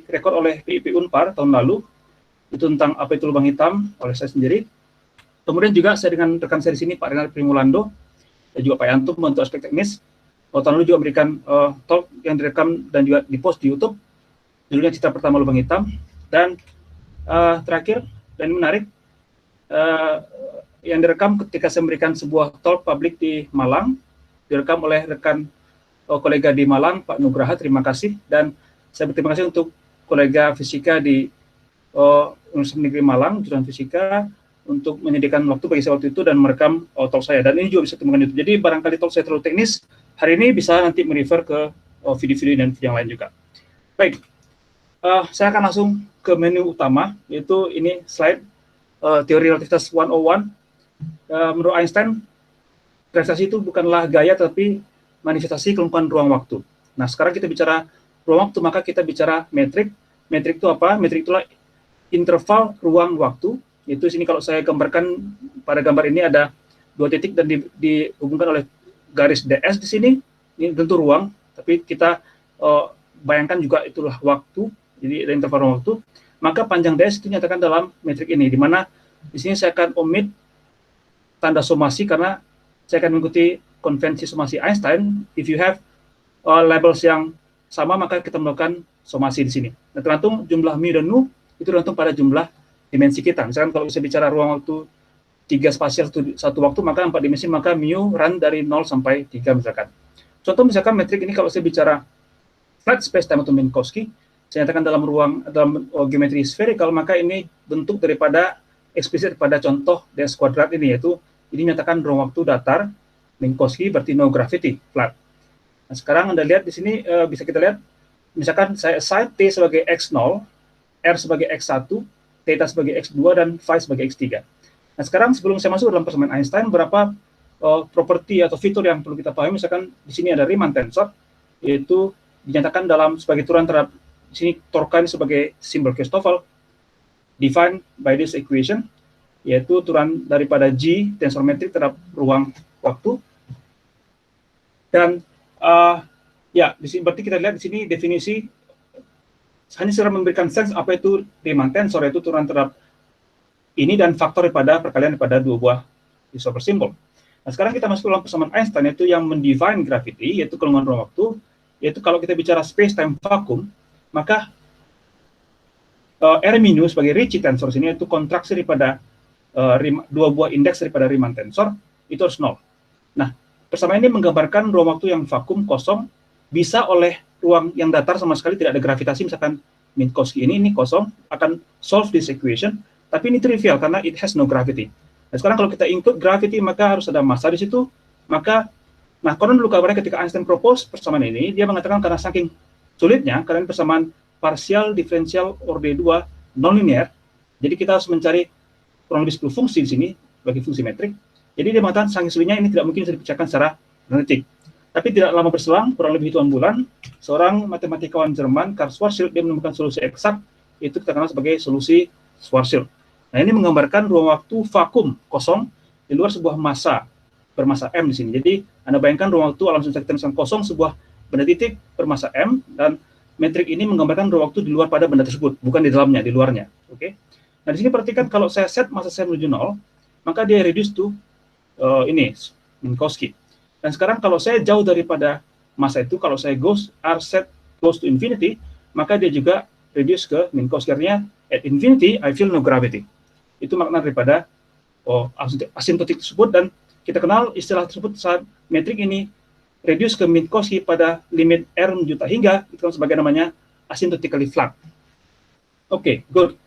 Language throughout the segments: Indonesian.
direkod oleh PIP Unpar tahun lalu, itu tentang apa itu lubang hitam oleh saya sendiri. Kemudian juga saya dengan rekan saya di sini, Pak Renal Primulando, dan juga Pak Yanto untuk aspek teknis. Tahun lalu juga memberikan talk yang direkam dan juga dipost di YouTube. Judulnya Citra Pertama Lubang Hitam. Dan terakhir, dan ini menarik, yang direkam ketika saya memberikan sebuah talk publik di Malang, direkam oleh rekan kolega di Malang, Pak Nugraha, terima kasih. Dan saya berterima kasih untuk kolega fisika di Universitas Negeri Malang, jurusan fisika, untuk menyediakan waktu bagi saya waktu itu dan merekam talk saya. Dan ini juga bisa ditemukan di YouTube. Jadi barangkali talk saya terlalu teknis, hari ini bisa nanti merefer ke video-video dan video yang lain juga. Baik, saya akan langsung ke menu utama, yaitu ini slide teori relativitas 101. Menurut Einstein, gravitasi itu bukanlah gaya, tapi manifestasi kelumpuhan ruang waktu. Nah, sekarang kita bicara ruang waktu, maka kita bicara metrik. Metrik itu apa? Metrik itulah interval ruang waktu. Itu sini kalau saya gambarkan, pada gambar ini ada dua titik dan dihubungkan oleh garis DS di sini. Ini tentu ruang, tapi kita bayangkan juga itulah waktu. Jadi ada interval ruang waktu. Maka panjang DS itu nyatakan dalam metrik ini, di mana di sini saya akan omit tanda somasi karena saya akan mengikuti konvensi somasi Einstein. If you have labels yang sama, maka kita melakukan somasi di sini. Nah, tergantung jumlah mu dan nu, itu tergantung pada jumlah dimensi kita. Misalkan kalau bisa bicara ruang waktu 3 spasial satu waktu, maka 4 dimensi, maka mu run dari 0 sampai 3 misalkan. Contoh misalkan metrik ini kalau saya bicara flat space-time atau Minkowski, saya nyatakan dalam geometri spherical, maka ini bentuk daripada eksplisit pada contoh ds kuadrat ini, yaitu ini menyatakan ruang waktu datar, Minkowski berarti no gravity, flat. Nah, sekarang Anda lihat di sini bisa kita lihat, misalkan saya assign T sebagai X0, R sebagai X1, theta sebagai X2, dan phi sebagai X3. Nah, sekarang sebelum saya masuk dalam persamaan Einstein, beberapa properti atau fitur yang perlu kita pahami. Misalkan di sini ada Riemann tensor, yaitu dinyatakan dalam sebagai turunan terhadap, di sini torka ini sebagai simbol Christoffel, defined by this equation, yaitu turunan daripada G tensor metrik terhadap ruang waktu. Dan ya, di sini berarti kita lihat di sini definisi hanya secara memberikan sense apa itu Riemann tensor, yaitu turunan terhadap ini dan faktor daripada perkalian daripada dua buah isomer simbol. Nah, sekarang kita masuk dalam persamaan Einstein, yaitu yang mendefine gravity, yaitu kelemahan ruang waktu, yaitu kalau kita bicara space time vacuum, maka R minus sebagai Ricci tensor sini, yaitu kontraksi daripada dua buah indeks daripada Riemann tensor, itu harus 0. Nah, persamaan ini menggambarkan ruang waktu yang vakum, kosong, bisa oleh ruang yang datar sama sekali tidak ada gravitasi, misalkan Minkowski ini kosong, akan solve this equation, tapi ini trivial karena it has no gravity. Nah, sekarang kalau kita include gravity, maka harus ada massa di situ. Maka, nah, konon dulu kabarnya ketika Einstein propose persamaan ini, dia mengatakan karena saking sulitnya, karena ini persamaan parsial diferensial orde 2 nonlinear, jadi kita harus mencari kurang lebih 10 fungsi di sini bagi fungsi metrik. Jadi dia mengatakan saking sulitnya ini tidak mungkin bisa dipecahkan secara analitik. Tapi tidak lama berselang, kurang lebih hitungan bulan, seorang matematikawan Jerman, Karl Schwarzschild, dia menemukan solusi eksak, itu kita kenal sebagai solusi Schwarzschild. Nah, ini menggambarkan ruang waktu vakum, kosong, di luar sebuah massa, bermassa M di sini. Jadi, Anda bayangkan ruang waktu alam semesta kita kosong, sebuah benda titik bermassa M, dan metrik ini menggambarkan ruang waktu di luar pada benda tersebut, bukan di dalamnya, di luarnya. Oke? Nah, di sini perhatikan kalau saya set massa saya menuju 0, maka dia reduce to ini, Minkowski. Dan sekarang kalau saya jauh daripada massa itu, kalau saya R set goes to infinity, maka dia juga reduce ke Minkowski. Artinya, at infinity, I feel no gravity. Itu makna daripada asymptotik tersebut, dan kita kenal istilah tersebut saat metrik ini reduce ke Minkowski pada limit R menuju tak hingga, itu sebagai namanya asymptotically flat. Oke, good.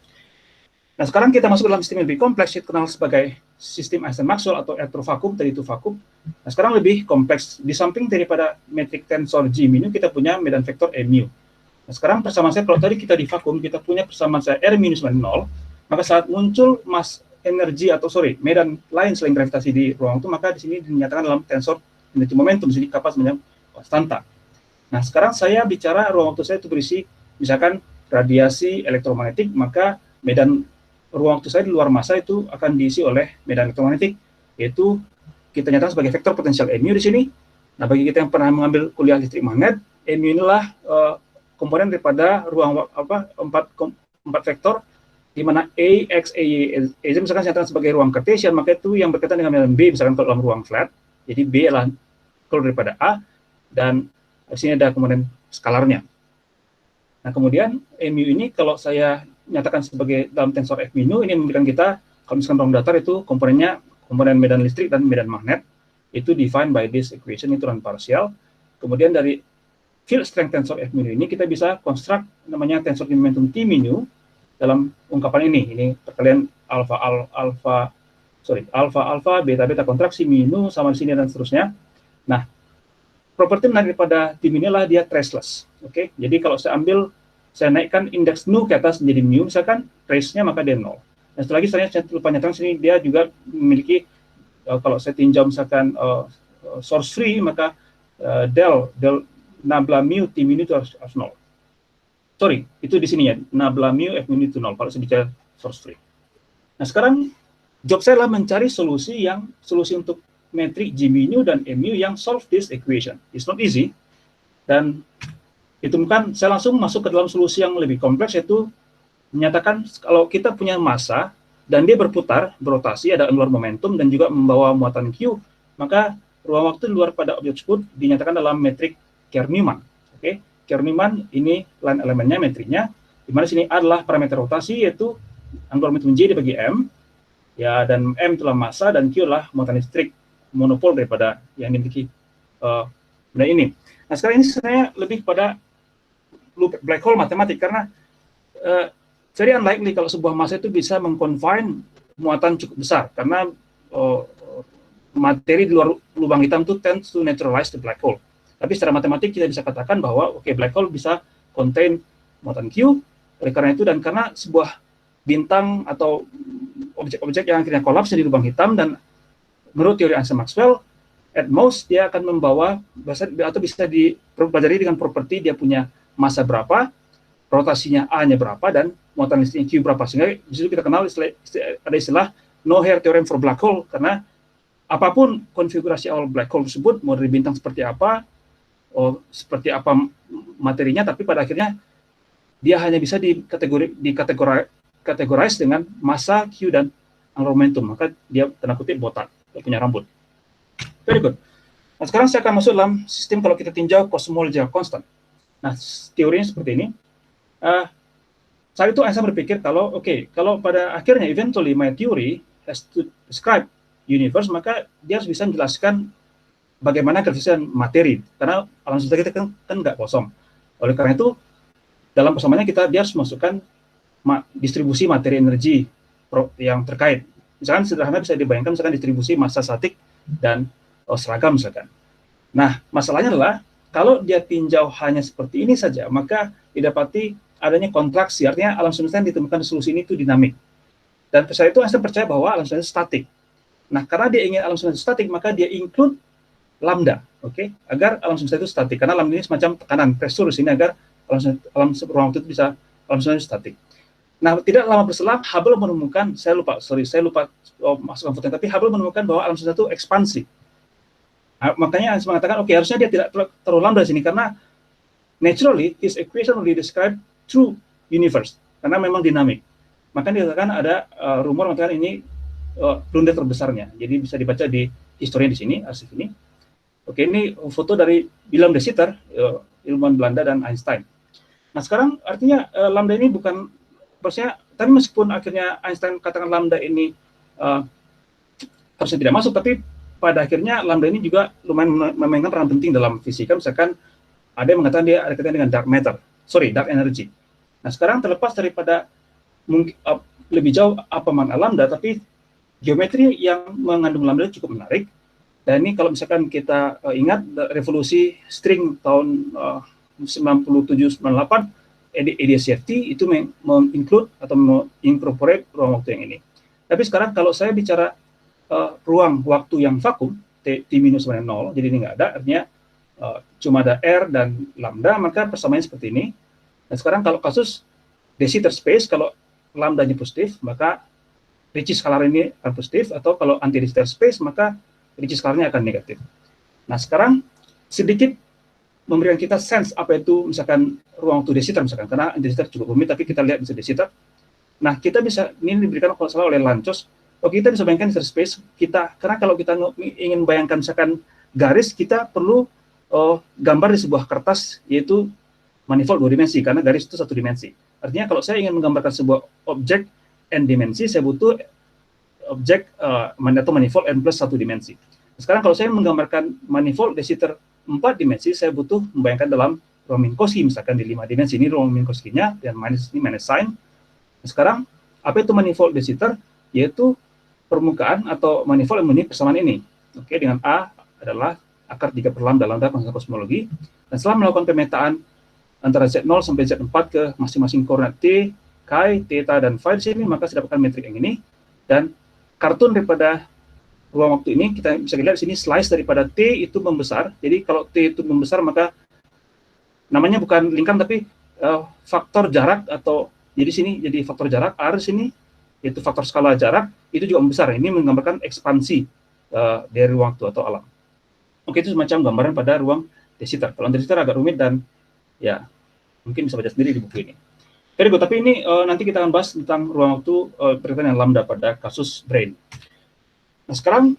Nah, sekarang kita masuk dalam sistem yang lebih kompleks, yang dikenal sebagai sistem Einstein-Maxwell atau elektrovakum, tadi itu vakum. Nah, sekarang lebih kompleks. Di samping daripada metrik tensor G mu, kita punya medan vektor E mu. Nah, sekarang persamaan saya, kalau tadi kita di vakum, kita punya persamaan saya R minus 0, maka saat muncul medan lain selain gravitasi di ruang itu, maka di sini dinyatakan dalam tensor energi momentum, jadi kapas menjadi konstanta. Nah, sekarang saya bicara ruang waktu saya itu berisi, misalkan radiasi elektromagnetik, maka medan ruang waktu saya di luar massa itu akan diisi oleh medan elektromagnetik, yaitu kita nyatakan sebagai vektor potensial mu di sini. Nah, bagi kita yang pernah mengambil kuliah listrik magnet, mu inilah komponen daripada ruang empat vektor, di mana A, X, A, Y, Z misalkan saya nyatakan sebagai ruang Cartesian, maka itu yang berkaitan dengan B, misalkan kalau dalam ruang flat, jadi B adalah kalau daripada A, dan di sini ada komponen skalarnya. Nah, kemudian mu ini kalau saya nyatakan sebagai dalam tensor F mu, ini memberikan kita, kalau misalkan ruang datar itu komponennya, komponen medan listrik dan medan magnet, itu defined by this equation, itu non parsial. Kemudian dari field strength tensor F mu ini kita bisa construct namanya tensor momentum T mu dalam ungkapan ini. Ini perkalian alfa beta kontraksi mu sama di sini dan seterusnya. Nah, properti menarik daripada T mu inilah dia traceless. Oke, jadi kalau saya naikkan indeks nu ke atas menjadi mu, misalkan trace-nya maka dia 0. Dan setelah lagi saya lupa nyatakan sini dia juga memiliki kalau saya tinjau misalkan source free, maka del nabla mu T mu itu harus 0. Sorry, itu di sini ya, nabla mu F mu itu 0 kalau saya bicara source free. Nah, sekarang job saya adalah mencari solusi untuk metrik G mu dan mu yang solve this equation. It's not easy. Dan itu bukan, saya langsung masuk ke dalam solusi yang lebih kompleks, yaitu menyatakan kalau kita punya massa dan dia berotasi, ada angular momentum dan juga membawa muatan Q, maka ruang waktu di luar pada objek tersebut dinyatakan dalam metrik Kerr-Newman. Oke, Kerr-Newman ini line elemennya, metriknya, di mana sini A adalah parameter rotasi, yaitu angular momentum J dibagi M, ya, dan M itulah massa dan Q adalah muatan listrik monopol daripada yang dimiliki benda ini. Nah, sekarang ini sebenarnya lebih pada black hole matematik, karena very unlikely kalau sebuah massa itu bisa mengconfine muatan cukup besar, karena materi di luar lubang hitam itu tends to neutralize the black hole. Tapi secara matematik kita bisa katakan bahwa black hole bisa contain muatan Q, oleh karena itu dan karena sebuah bintang atau objek-objek yang akhirnya kolaps di lubang hitam, dan menurut teori Einstein-Maxwell, at most dia akan membawa atau bisa dipelajari dengan properti dia punya massa berapa, rotasinya A-nya berapa, dan muatan listriknya Q berapa. Sehingga di situ kita kenal ada istilah no-hair theorem for black hole, karena apapun konfigurasi awal black hole tersebut, mau dari bintang seperti apa seperti apa materinya, tapi pada akhirnya dia hanya bisa dikategorize dengan massa Q dan angular momentum, maka dia tanda kutip botak, dia punya rambut. Very good. Nah, sekarang saya akan masuk dalam sistem kalau kita tinjau cosmological constant. Nah, teorinya seperti ini. Saat itu Einstein berpikir kalau pada akhirnya eventually my theory has to describe universe, maka dia harus bisa menjelaskan bagaimana gravitasi materi, karena alam semesta kita kan nggak kosong. Oleh karena itu, dalam persamaannya dia harus masukkan distribusi materi energi yang terkait. Misalkan sederhana bisa dibayangkan misalkan distribusi massa statik dan seragam misalkan. Nah, masalahnya adalah kalau dia tinjau hanya seperti ini saja, maka didapati adanya kontraksi, artinya alam semesta yang ditemukan solusi ini itu dinamik. Dan saat itu Einstein percaya bahwa alam semesta statik. Nah, karena dia ingin alam semesta statik, maka dia include lambda, agar alam semesta itu statik. Karena lambda ini semacam tekanan, pressure di sini agar alam ruang waktu itu bisa alam semesta itu statik. Nah, tidak lama berselang, Hubble menemukan, saya lupa masukkan foto, tapi Hubble menemukan bahwa alam semesta itu ekspansi. Nah, makanya Einstein mengatakan, harusnya dia tidak terlalu lambda di sini, karena naturally, his equation only describe true universe, karena memang dinamik. Makanya dikatakan ada rumor mengatakan ini blunder terbesarnya. Jadi bisa dibaca di historinya di sini, arsip ini. Ini foto dari Willem de Sitter, ilmuwan Belanda dan Einstein. Nah, sekarang artinya lambda ini bukan, maksudnya, tapi meskipun akhirnya Einstein katakan lambda ini harusnya tidak masuk, tapi pada akhirnya lambda ini juga lumayan memainkan peran penting dalam fisika. Misalkan ada yang mengatakan dia ada kaitan dengan dark energy. Nah, sekarang terlepas daripada lebih jauh apa makna lambda, tapi geometri yang mengandung lambda cukup menarik. Dan ini kalau misalkan kita ingat revolusi string tahun 97-98, EDCFT itu menginclude atau mengincorporate ruang waktu yang ini. Tapi sekarang kalau saya bicara ruang waktu yang vakum, T minus 0, jadi ini nggak ada, artinya cuma ada R dan lambda, maka persamaannya seperti ini. Dan sekarang kalau kasus de Sitter space, kalau lambdanya positif, maka Ricci scalar ini akan positif, atau kalau anti de Sitter space, maka Ricci scalarnya akan negatif. Nah, sekarang sedikit memberikan kita sense apa itu misalkan ruang waktu de Sitter misalkan, karena de Sitter cukup rumit, tapi kita lihat bisa de Sitter. Nah, kita bisa, ini diberikan kalau salah oleh Lanczos, kita bisa bayangkan space kita, karena kalau kita ingin bayangkan misalkan garis, kita perlu gambar di sebuah kertas, yaitu manifold 2 dimensi, karena garis itu 1 dimensi. Artinya kalau saya ingin menggambarkan sebuah objek n dimensi, saya butuh objek atau manifold n plus 1 dimensi. Sekarang kalau saya menggambarkan manifold de Sitter 4 dimensi, saya butuh membayangkan dalam ruang Minkowski, misalkan di 5 dimensi, ini ruang Minkowski-nya, dan ini minus sign. Nah, sekarang, apa itu manifold de Sitter? Yaitu permukaan atau manifold yang memenuhi persamaan ini. Oke, dengan A adalah akar 3 per lambda konstanta kosmologi. Dan setelah melakukan pemetaan antara Z0 sampai Z4 ke masing-masing koordinat T, Chi, Theta, dan Phi di sini, maka saya dapatkan metrik yang ini. Dan kartun daripada ruang waktu ini, kita bisa lihat di sini slice daripada T itu membesar. Jadi kalau T itu membesar, maka namanya bukan lingkaran, tapi faktor jarak, atau jadi sini jadi faktor jarak, R di sini, yaitu faktor skala jarak, itu juga membesar. Ini menggambarkan ekspansi dari ruang waktu atau alam. Oke, itu semacam gambaran pada ruang de Sitter. Kalau de Sitter agak rumit dan ya mungkin bisa baca sendiri di buku ini. Very good, tapi ini nanti kita akan bahas tentang ruang waktu berkaitan dengan lambda pada kasus brain. Nah, sekarang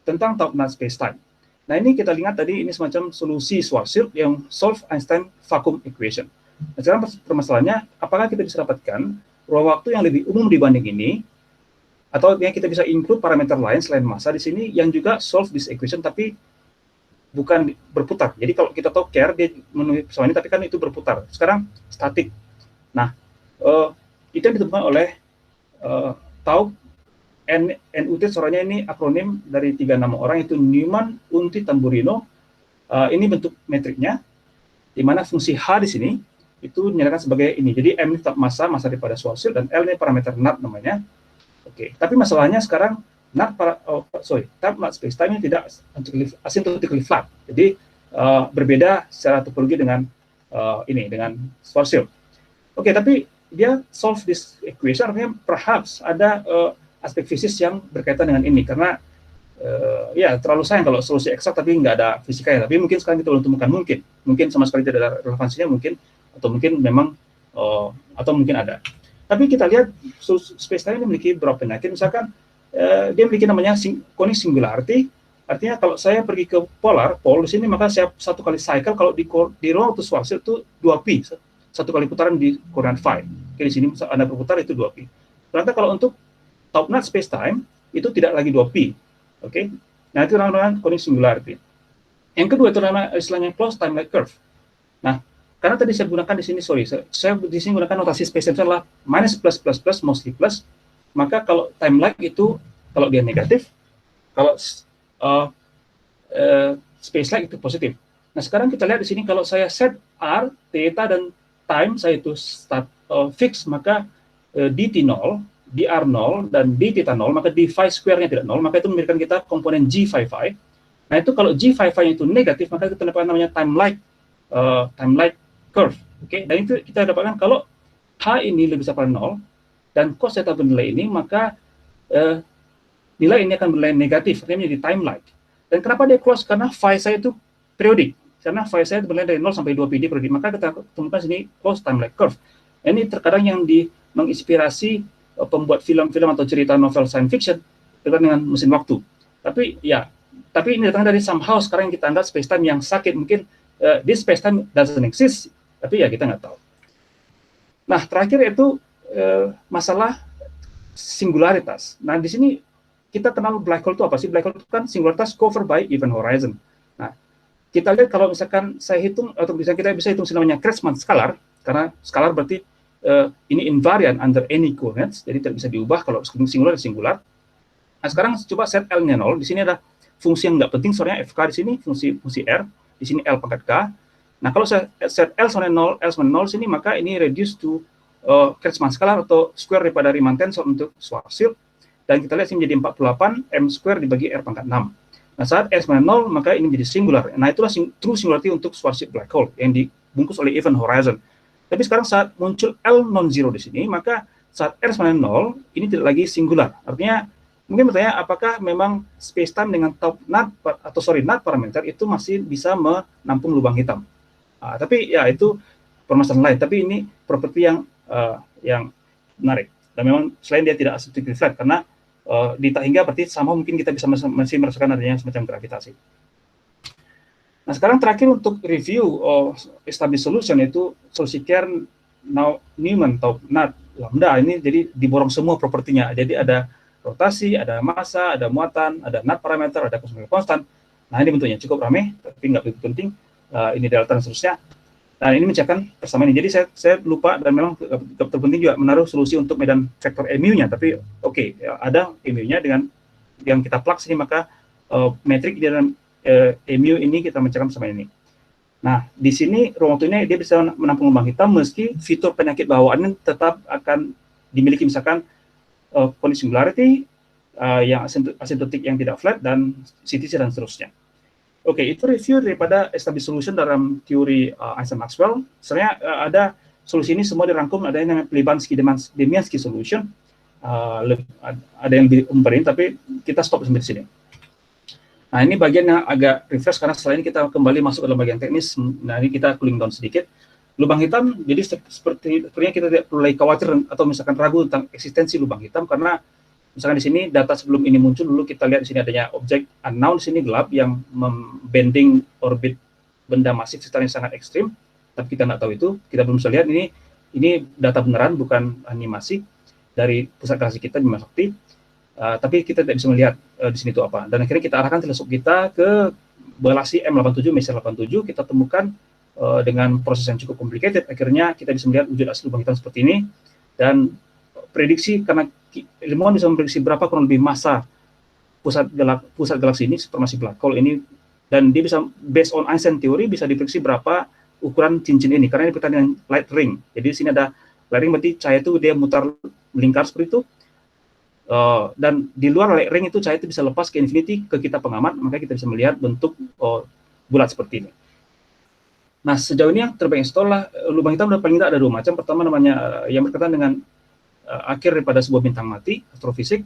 tentang Taup-Knot space-time. Nah, ini kita lihat tadi, ini semacam solusi Schwarzschild yang solve Einstein vacuum equation. Nah, sekarang permasalahannya, apakah kita bisa dapatkan ruang waktu yang lebih umum dibanding ini, atau yang kita bisa include parameter lain selain massa di sini yang juga solve this equation tapi bukan berputar. Jadi kalau kita tahu Kerr dia memenuhi persamaan ini, tapi kan itu berputar. Sekarang statik. Nah, itu yang ditemukan oleh Taup NUT, soalnya ini akronim dari 3 nama orang, itu Newman, Unti, Tamburino. Ini bentuk metriknya, di mana fungsi H di sini itu dinyatakan sebagai ini. Jadi M ini tetap massa daripada Schwarzschild, dan L ini parameter Knot namanya. Oke, tapi masalahnya sekarang Taup-Knot space-time ini tidak asymptotically flat. Jadi berbeda secara topologi dengan dengan Schwarzschild. Oke, tapi dia solve this equation, artinya perhaps ada aspek fisik yang berkaitan dengan ini, karena ya terlalu sayang kalau solusi eksak tapi nggak ada fisikanya. Tapi mungkin sekarang kita belum temukan, mungkin sama sekali tidak ada relevansinya, mungkin, atau mungkin memang atau mungkin ada. Tapi kita lihat space-time ini memiliki beberapa penyakit. Misalkan dia memiliki namanya conic singularity. Artinya kalau saya pergi ke pole di sini, maka saya 1 kali cycle. Kalau di ruang waktu Schwarzschild itu 2pi, 1 kali putaran di koordinat phi. Oke, di sini Anda berputar itu 2pi. Ternyata kalau untuk Taup-Knot space-time itu tidak lagi 2pi. Oke. Nah, itu namanya conic singularity. Yang kedua itu namanya istilahnya closed time-like curve. Nah, karena tadi saya gunakan di sini, saya di sini gunakan notasi space-time adalah minus plus plus plus mostly plus, maka kalau time-like itu kalau dia negatif, kalau space-like itu positif. Nah, sekarang kita lihat di sini, kalau saya set R, theta, dan time saya itu fix, maka dt0, dr0, dan dθ0, maka d phi square-nya tidak 0, maka itu memberikan kita komponen g phi phi. Nah, itu kalau g phi phi itu negatif, maka kita dapatkan namanya time-like curve. Oke, dan itu kita dapatkan kalau H ini lebih besar pada 0 dan cos theta bernilai ini, maka nilai ini akan bernilai negatif, artinya menjadi time-like. Dan kenapa dia close? Karena phi saya itu periodik. Karena phi saya bernilai dari 0 sampai 2pi dia periodik, maka kita temukan sini close time-like curve. Ini terkadang yang menginspirasi pembuat film-film atau cerita novel science fiction dengan mesin waktu. Tapi ini datang dari somehow sekarang yang kita anggap space-time yang sakit. Mungkin this space-time doesn't exist, tapi ya kita nggak tahu. Nah, terakhir itu masalah singularitas. Nah, di sini kita kenal black hole itu apa sih? Black hole itu kan singularitas covered by event horizon. Nah, kita lihat kalau misalkan saya hitung, atau bisa kita bisa hitung namanya Kretschmann scalar, karena scalar berarti ini invariant under any coordinates, jadi tidak bisa diubah kalau singular. Nah, sekarang coba set L-nya 0. Di sini ada fungsi yang nggak penting, soalnya FK di sini fungsi R, di sini L pangkat K. Nah, kalau saya set L sama 0, sini, maka ini reduce to Kretschmann scalar atau square daripada Riemann tensor untuk Schwarzschild. Dan kita lihat ini menjadi 48 M square dibagi R pangkat 6. Nah, saat R sama 0, maka ini menjadi singular. Nah, itulah true singularity untuk Schwarzschild black hole yang dibungkus oleh event horizon. Tapi sekarang saat muncul L non-zero di sini, maka saat R sama 0, ini tidak lagi singular. Artinya mungkin bertanya apakah memang space-time dengan top NUT atau NUT parameter itu masih bisa menampung lubang hitam. Tapi ya itu permasalahan lain. Tapi ini properti yang menarik. Dan memang selain dia tidak strictly flat, karena di tak hingga berarti sama mungkin kita bisa masih merasakan adanya semacam gravitasi. Nah, sekarang terakhir untuk review established solution, itu solusi Kern, Newman, atau NUT, lambda, ini jadi diborong semua propertinya. Jadi ada rotasi, ada massa, ada muatan, ada NUT parameter, ada cosmic constant. Nah, ini bentuknya cukup ramai, tapi nggak begitu penting. Ini delta dan seterusnya. Nah, ini menceritakan persamaan ini. Jadi saya lupa, dan memang terpenting juga menaruh solusi untuk medan vektor mu-nya. Tapi oke, ada mu-nya dengan yang kita plug sini, maka metrik di dalam mu ini kita menceritakan sama ini. Nah, di sini ruang waktunya dia bisa menampung lubang hitam meski fitur penyakit bawaannya tetap akan dimiliki, misalkan kondisi singularity, yang asymptotic yang tidak flat, dan CTC dan seterusnya. Oke, itu review daripada established solution dalam teori Einstein-Maxwell. Sebenarnya ada solusi ini semua dirangkum, ada yang namanya Libansky-Demiansky solution, ada yang lebih umperin, tapi kita stop sampai di sini. Nah, ini bagian yang agak refresh, karena setelah ini kita kembali masuk ke dalam bagian teknis. Nah, ini kita cooling down sedikit. Lubang hitam, jadi sepertinya kita tidak perlu lagi khawatir atau misalkan ragu tentang eksistensi lubang hitam, karena misalkan di sini data sebelum ini muncul, dulu kita lihat di sini adanya objek unknown di sini gelap yang membending orbit benda masif sekitar yang sangat ekstrim, tapi kita nggak tahu itu, kita belum bisa lihat. Ini data beneran, bukan animasi dari pusat galaksi kita Bima Sakti. Tapi kita tidak bisa melihat di sini itu apa. Dan akhirnya kita arahkan teleskop kita ke galaksi M87, Messier 87, kita temukan dengan proses yang cukup complicated, akhirnya kita bisa melihat wujud asli lubang hitam seperti ini. Dan prediksi, karena ilmuwan bisa memprediksi berapa kurang lebih massa pusat galaksi ini, supermasif black hole ini, dan dia bisa based on Einstein teori bisa diprediksi berapa ukuran cincin ini, karena ini berkaitan dengan light ring. Jadi di sini ada light ring, berarti cahaya itu dia mutar melingkar seperti itu. Dan di luar light ring itu cahaya itu bisa lepas ke infinity ke kita pengamat, maka kita bisa melihat bentuk bulat seperti ini. Nah, sejauh ini yang terbaik install lubang hitam paling tidak ada dua macam. Pertama namanya yang berkaitan dengan akhir daripada sebuah bintang mati, astrofisik.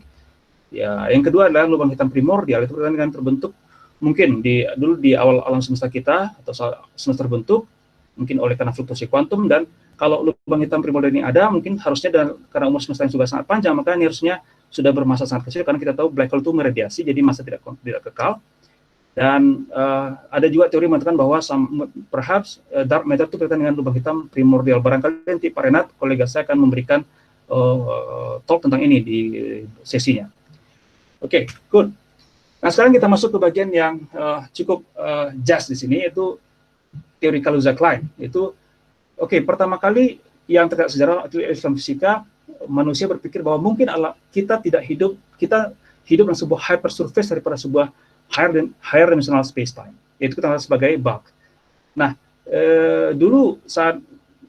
Ya, yang kedua adalah lubang hitam primordial, itu berkaitan dengan terbentuk mungkin dulu di awal alam semesta kita atau semesta terbentuk mungkin oleh karena fluktuasi kuantum. Dan kalau lubang hitam primordial ini ada, mungkin harusnya karena umur semesta yang sudah sangat panjang, maka ini harusnya sudah bermassa sangat kecil, karena kita tahu black hole itu meradiasi, jadi massa tidak kekal. Dan ada juga teori mengatakan bahwa perhaps dark matter itu berkaitan dengan lubang hitam primordial. Barangkali nanti Pak Renat, kolega saya, akan memberikan talk tentang ini di sesinya. Oke, good. Nah, sekarang kita masuk ke bagian yang cukup jazz di sini, yaitu teori Kaluza-Klein. Itu pertama kali yang terkait sejarah Islam fisika, manusia berpikir bahwa mungkin kita hidup dalam sebuah hypersurface daripada sebuah higher dimensional space-time, yaitu kita kenal sebagai bulk. Nah, dulu saat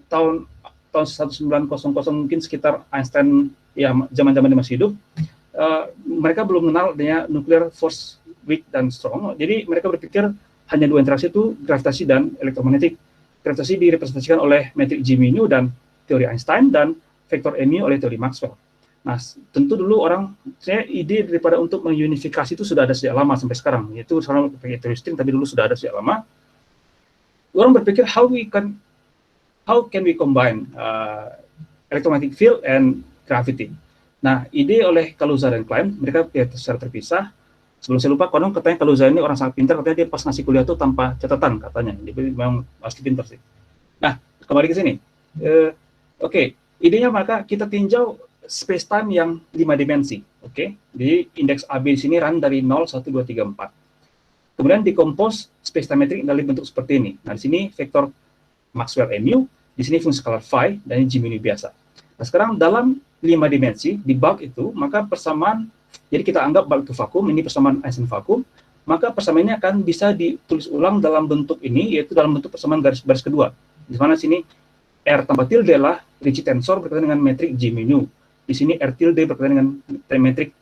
tahun 1900 mungkin sekitar Einstein, ya zaman-zaman dia masih hidup, mereka belum mengenal adanya nuclear force weak dan strong. Jadi mereka berpikir hanya dua interaksi, itu gravitasi dan elektromagnetik. Gravitasi direpresentasikan oleh metrik G mu dan teori Einstein, dan vektor mu oleh teori Maxwell. Nah, tentu dulu ide daripada untuk mengunifikasi itu sudah ada sejak lama sampai sekarang. Itu sekarang pakai teori string, tapi dulu sudah ada sejak lama. Orang berpikir how can we combine electromagnetic field and gravity. Nah, ide oleh Kaluza dan Klein, mereka secara terpisah. Sebelum saya lupa, konon katanya Kaluza ini orang sangat pintar, katanya dia pas ngasih kuliah itu tanpa catatan katanya. Dia memang pasti pintar sih. Nah, kembali ke sini. Idenya maka kita tinjau space-time yang 5 dimensi, Di indeks AB di sini run dari 0, 1, 2, 3, 4. Kemudian dikompos space-time metrik dalam bentuk seperti ini. Nah, di sini vektor Maxwell mu, di sini fungsi skalar phi, dan ini G mu biasa. Nah, sekarang dalam 5 dimensi, di bulk itu, maka persamaan, jadi kita anggap bulk itu vakum, ini persamaan Einstein vakum, maka persamaan ini akan bisa ditulis ulang dalam bentuk ini, yaitu dalam bentuk persamaan garis kedua. Di mana sini R tambah tilde adalah Ricci tensor berkaitan dengan metrik G mu. Di sini R tilde berkaitan dengan metrik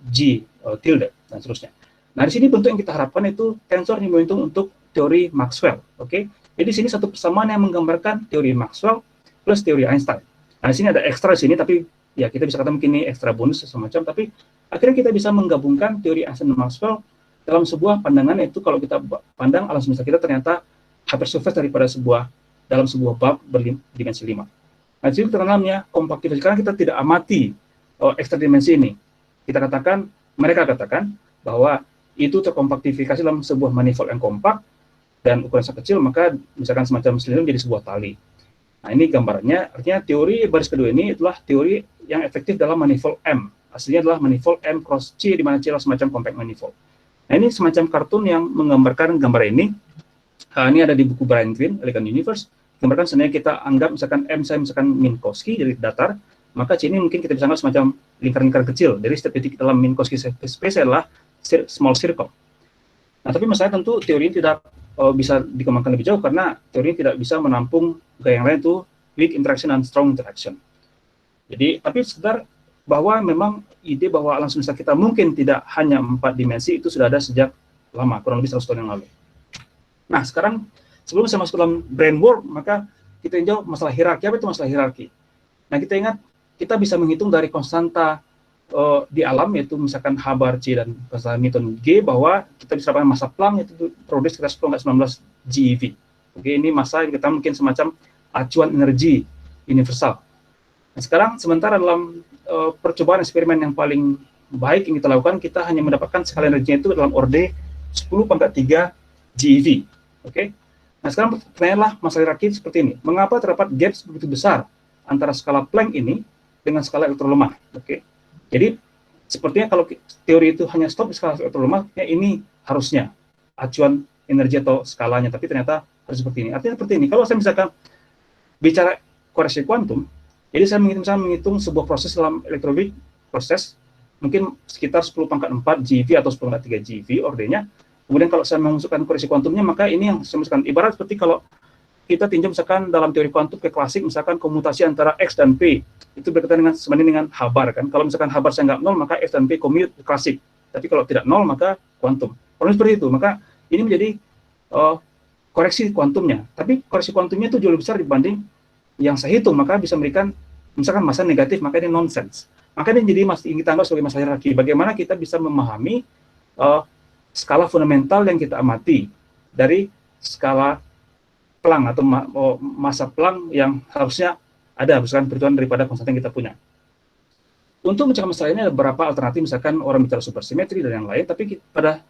G tilde, dan seterusnya. Nah, di sini bentuk yang kita harapkan itu tensor momentum untuk teori Maxwell. Jadi di sini satu persamaan yang menggambarkan teori Maxwell plus teori Einstein. Nah, di sini ada ekstra di sini, tapi ya kita bisa katakan mungkin ini ekstra bonus semacam, tapi Akhirnya kita bisa menggabungkan teori Einstein dan Maxwell dalam sebuah pandangan, yaitu kalau kita pandang alam semesta kita ternyata hypersurface daripada dalam sebuah bab berdimensi 5. Nah, itu terkenalnya kompaktivitas, karena kita tidak amati ekstra dimensi ini. Mereka katakan bahwa itu terkompaktifikasi dalam sebuah manifold yang kompak dan ukuran sangat kecil, maka misalkan semacam silinder menjadi sebuah tali. Nah, ini gambarannya, artinya teori baris kedua ini adalah teori yang efektif dalam manifold M. Aslinya adalah manifold M cross C, di mana C adalah semacam compact manifold. Nah, ini semacam kartun yang menggambarkan gambar ini. Ini ada di buku Brian Greene, Elegant Universe. Gambarkan sebenarnya kita anggap misalkan M saya misalkan Minkowski dari datar, maka C ini mungkin kita bisa anggap semacam lingkaran-lingkaran kecil. Dari setiap titik dalam Minkowski space adalah small circle. Nah, tapi masalahnya tentu teori ini tidak bisa dikembangkan lebih jauh, karena teori ini tidak bisa menampung gaya yang lain, itu weak interaction dan strong interaction. Jadi, tapi sekedar bahwa memang ide bahwa alam semesta kita mungkin tidak hanya 4 dimensi itu sudah ada sejak lama, kurang lebih 100 tahun yang lalu. Nah, sekarang sebelum saya masuk dalam brain world, maka kita tinjau masalah hierarki. Apa itu masalah hierarki? Nah, kita ingat, kita bisa menghitung dari konstanta di alam, yaitu misalkan H bar C dan konstanta Newton G, bahwa kita bisa dapatkan massa Planck, yaitu produksi sekitar 10⁻19 GeV. Oke, ini massa yang kita mungkin semacam acuan energi universal. Nah, sekarang sementara dalam percobaan eksperimen yang paling baik yang kita lakukan, kita hanya mendapatkan skala energinya itu dalam orde 10⁻³ GeV. Oke. Nah, sekarang pertanyaanlah masalah hierarki seperti ini. Mengapa terdapat gap begitu besar antara skala Planck ini dengan skala elektrolemah? Oke. Jadi, sepertinya kalau teori itu hanya stop di skala elektrolemah, ya ini harusnya acuan energi atau skalanya, tapi ternyata harus seperti ini. Artinya seperti ini. Kalau saya misalkan bicara koreksi kuantum, jadi saya menghitung sebuah proses dalam elektronik, proses mungkin sekitar 10⁻⁴ GeV atau 10⁻³ GeV ordenya. Kemudian kalau saya memasukkan koreksi kuantumnya, maka ini yang saya masukkan. Ibarat seperti kalau kita tinjau misalkan dalam teori kuantum ke klasik, misalkan komutasi antara X dan P, itu berkaitan dengan sebanding dengan H bar kan. Kalau misalkan H bar saya nggak 0, maka X dan P commute klasik. Tapi kalau tidak 0, maka kuantum. Kalau seperti itu, maka ini menjadi koreksi kuantumnya. Tapi koreksi kuantumnya itu jauh lebih besar dibanding yang saya hitung, maka bisa memberikan misalkan massa negatif, maka ini nonsense. Maka ini jadi kita anggap sebagai masalah hierarki. Bagaimana kita bisa memahami skala fundamental yang kita amati dari skala Planck atau massa Planck yang harusnya ada berdasarkan perhitungan daripada konstan yang kita punya. Untuk mencegah masalah ini ada beberapa alternatif, misalkan orang bicara supersimetri dan yang lain, tapi pada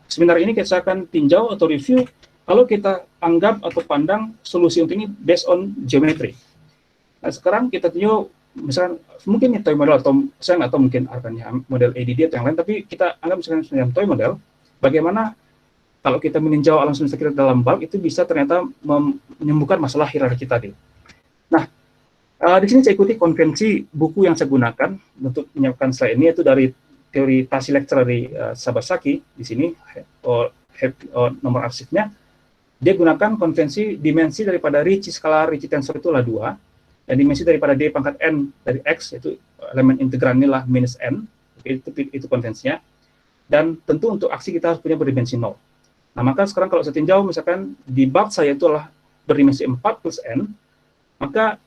seminar ini kita akan tinjau atau review kalau kita anggap atau pandang solusi untuk ini based on geometry. Nah, sekarang kita tinjau misalkan mungkin toy model, atau saya nggak tahu mungkin artinya model ADD atau yang lain, tapi kita anggap misalkan toy model, bagaimana kalau kita meninjau alam semesta kita dalam bulk itu bisa ternyata menyembuhkan masalah hierarki tadi. Nah, di sini saya ikuti konvensi buku yang saya gunakan untuk menyiapkan slide ini, yaitu dari teori Tasi lecture dari Sabasaki. Di sini nomor arsipnya dia gunakan konvensi dimensi daripada Ricci, skala Ricci tensor itu adalah 2, dan dimensi daripada D pangkat N dari X, yaitu elemen integran inilah minus N. Oke, itu konvensinya. Dan tentu untuk aksi kita harus punya berdimensi 0. Nah, maka sekarang kalau saya tinjau, misalkan di bab saya itu adalah berdimensi 4 plus N, maka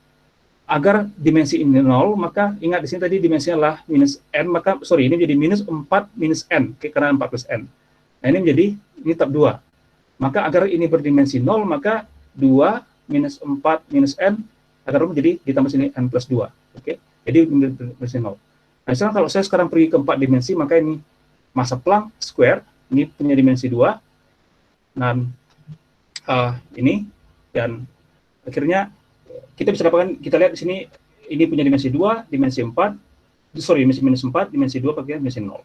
agar dimensi ini 0, maka ingat di sini tadi dimensinya adalah minus N, maka, ini jadi minus 4 minus N, karena 4 plus N. Nah, ini menjadi, ini tab 2. Maka agar ini berdimensi 0, maka 2 minus 4 minus N, agar menjadi ditambah sini N plus 2. Oke, jadi berdimensi 0. Nah, misalnya kalau saya sekarang pergi ke 4 dimensi, maka ini massa Planck square, ini punya dimensi 2, dan ini, dan akhirnya kita bisa dapatkan, kita lihat di sini, ini punya dimensi 2, dimensi 4, dimensi minus 4, dimensi 2, pakai dimensi 0.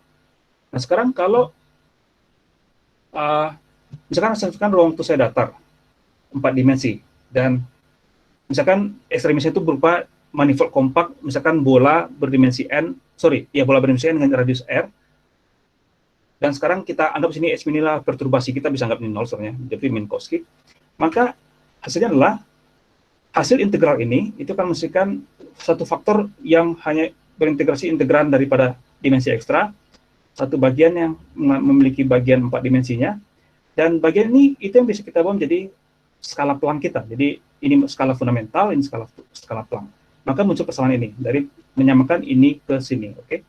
Nah, sekarang kalau misalkan ruang waktu saya datar 4 dimensi, dan misalkan ekstremisnya itu berupa manifold kompak, misalkan bola berdimensi N, bola berdimensi N dengan radius R, dan sekarang kita anggap sini S inilah perturbasi, kita bisa anggap ini 0 sebenarnya, jadi Minkowski, maka hasilnya adalah hasil integral ini itu akan menghasilkan satu faktor yang hanya berintegrasi integran daripada dimensi ekstra, satu bagian yang memiliki bagian 4 dimensinya, dan bagian ini itu yang bisa kita bawa menjadi skala Planck kita. Jadi ini skala fundamental, ini skala Planck. Maka muncul persoalan ini dari menyamakan ini ke sini, oke?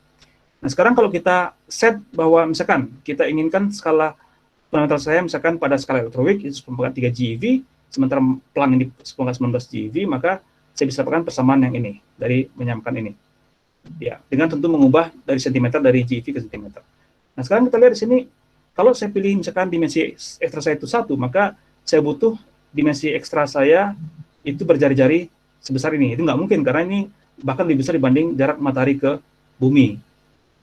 Nah, sekarang kalau kita set bahwa misalkan kita inginkan skala fundamental saya misalkan pada skala elektroweak itu 1,3 GeV, sementara Planck ini 1,19 GeV, maka saya bisa dapatkan persamaan yang ini dari menyamakan ini. Ya, dengan tentu mengubah dari sentimeter dari GeV ke sentimeter. Nah, sekarang kita lihat di sini, kalau saya pilih misalkan dimensi ekstra saya itu 1, maka saya butuh dimensi ekstra saya itu berjari-jari sebesar ini. Itu nggak mungkin, karena ini bahkan lebih besar dibanding jarak matahari ke bumi.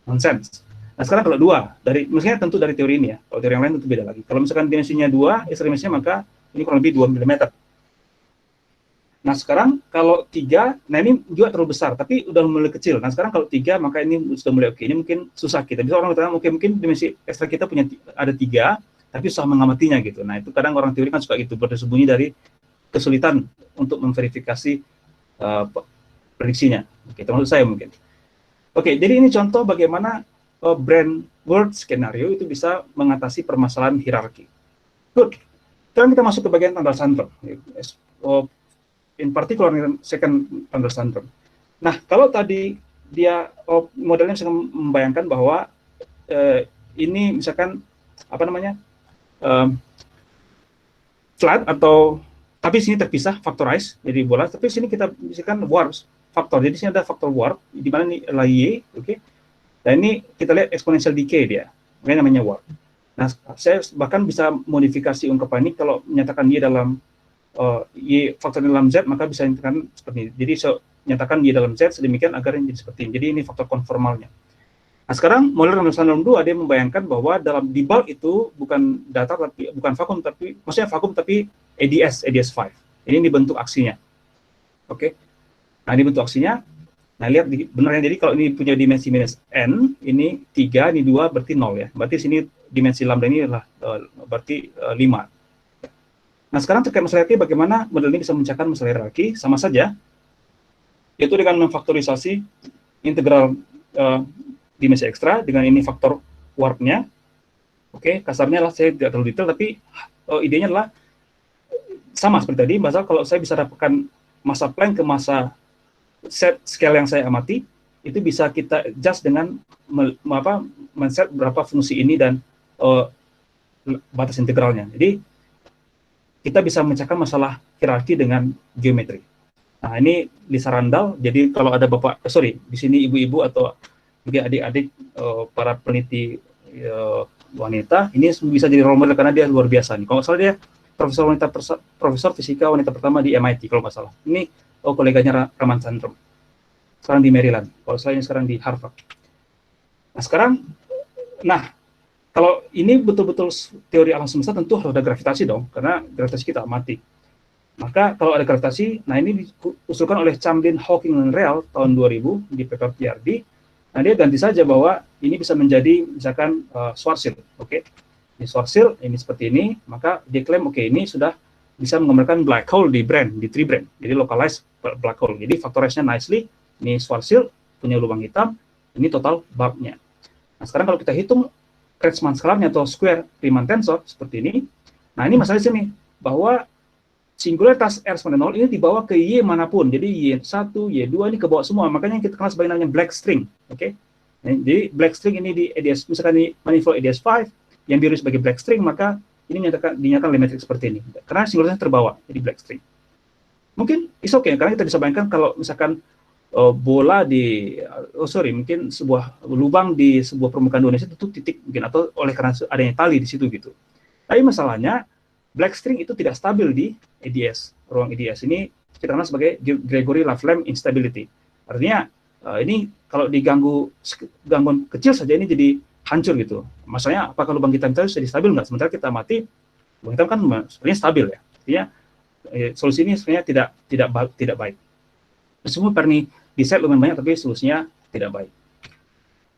Nonsense. Nah, sekarang kalau 2, maksudnya tentu dari teori ini ya, kalau teori yang lain tentu beda lagi. Kalau misalkan dimensinya 2, ekstra dimensinya, maka ini kurang lebih 2 mm. Nah, sekarang kalau 3, nah ini juga terlalu besar, tapi udah mulai kecil. Nah, sekarang kalau 3, maka ini sudah mulai oke. Ini mungkin susah kita. Bisa orang katakan, mungkin dimensi ekstra kita punya ada 3, tapi susah mengamatinya gitu. Nah, itu kadang orang teori kan suka gitu, bersembunyi dari kesulitan untuk memverifikasi prediksinya. Oke, termasuk saya mungkin. Oke, jadi ini contoh bagaimana brand world skenario itu bisa mengatasi permasalahan hierarki. Good. Sekarang kita masuk ke bagian tanggal syndrome. In particular second tanggal syndrome. Nah, kalau tadi dia modelnya bisa membayangkan bahwa ini misalkan apa namanya flat atau tapi sini terpisah factorize jadi bola, tapi sini kita misalkan warp faktor. Jadi sini ada faktor warp di mana ini adalah y, oke. Dan ini kita lihat exponential decay dia, makanya namanya warp. Nah, saya bahkan bisa modifikasi ungkapan ini kalau menyatakan y dalam y faktor dalam z, maka bisa menyatakan seperti ini. Jadi nyatakan y dalam z sedemikian agar jadi seperti ini. Jadi ini faktor konformalnya. Nah, sekarang model Reynolds 2 dia membayangkan bahwa dalam di bulk itu bukan datar tapi bukan vakum, tapi maksudnya vakum tapi ADS 5. Ini bentuk aksinya. Oke. Nah, ini bentuk aksinya. Nah, lihat benar ya. Jadi kalau ini punya dimensi minus n, ini 3, ini 2 berarti 0 ya. Berarti sini dimensi lambda ini adalah berarti 5. Nah, sekarang terkait masalah hierarki, bagaimana model ini bisa memecahkan masalah hierarki? Sama saja, yaitu dengan memfaktorisasi integral dimensi ekstra dengan ini faktor warpnya. Oke, kasarnya lah saya tidak terlalu detail, tapi idenya adalah sama seperti tadi. Misal kalau saya bisa dapatkan massa Planck ke massa set scale yang saya amati, itu bisa kita adjust dengan men-set berapa fungsi ini dan batas integralnya. Jadi kita bisa memecahkan masalah hierarki dengan geometri. Nah, ini Lisa Randall. Jadi kalau ada di sini ibu-ibu atau juga adik-adik para peneliti wanita, ini bisa jadi role model karena dia luar biasa nih. Kalau nggak salah dia profesor fisika wanita pertama di MIT kalau nggak salah. Ini koleganya Raman Chandra. Sekarang di Maryland. Kalau saya ini sekarang di Harvard. Nah, kalau ini betul-betul teori alam semesta tentu harus ada gravitasi dong, karena gravitasi kita amati. Maka kalau ada gravitasi, nah ini diusulkan oleh Chamberlain, Hawking, dan Real tahun 2000 di paper PRD. Nah, dia ganti saja bahwa ini bisa menjadi misalkan Schwarzschild, oke. Ini Schwarzschild, ini seperti ini, maka dia klaim ini sudah bisa menggambarkan black hole di tree brand. Jadi localized black hole. Jadi factorize-nya nicely, ini Schwarzschild punya lubang hitam, ini total bulk-nya. Nah, sekarang kalau kita hitung Kretschmann scalarnya atau square Riemann tensor seperti ini. Nah, ini masalah di sini bahwa singularitas R sama 0 ini dibawa ke Y manapun. Jadi Y1, Y2 ini ke bawah semua. Makanya kita kenal sebagai namanya black string. Oke. Jadi black string ini di ADS, misalkan di manifold ADS5 yang biru sebagai black string, maka ini dinyatakan limit seperti ini. Karena singularitasnya terbawa jadi black string. Mungkin it's okay, karena kita bisa bayangkan kalau misalkan bola mungkin sebuah lubang di sebuah permukaan Indonesia itu titik mungkin, atau oleh karena adanya tali di situ gitu. Tapi masalahnya black string itu tidak stabil di ADS, ruang ADS ini kita kenal sebagai Gregory-Lavelame instability. Artinya ini kalau diganggu gangguan kecil saja ini jadi hancur gitu. Masalahnya apakah lubang hitam itu jadi stabil nggak? Sementara kita mati, lubang hitam kan sebenarnya stabil ya. Artinya solusi ini sebenarnya tidak baik. Semua perni di set lumayan banyak, tapi solusinya tidak baik.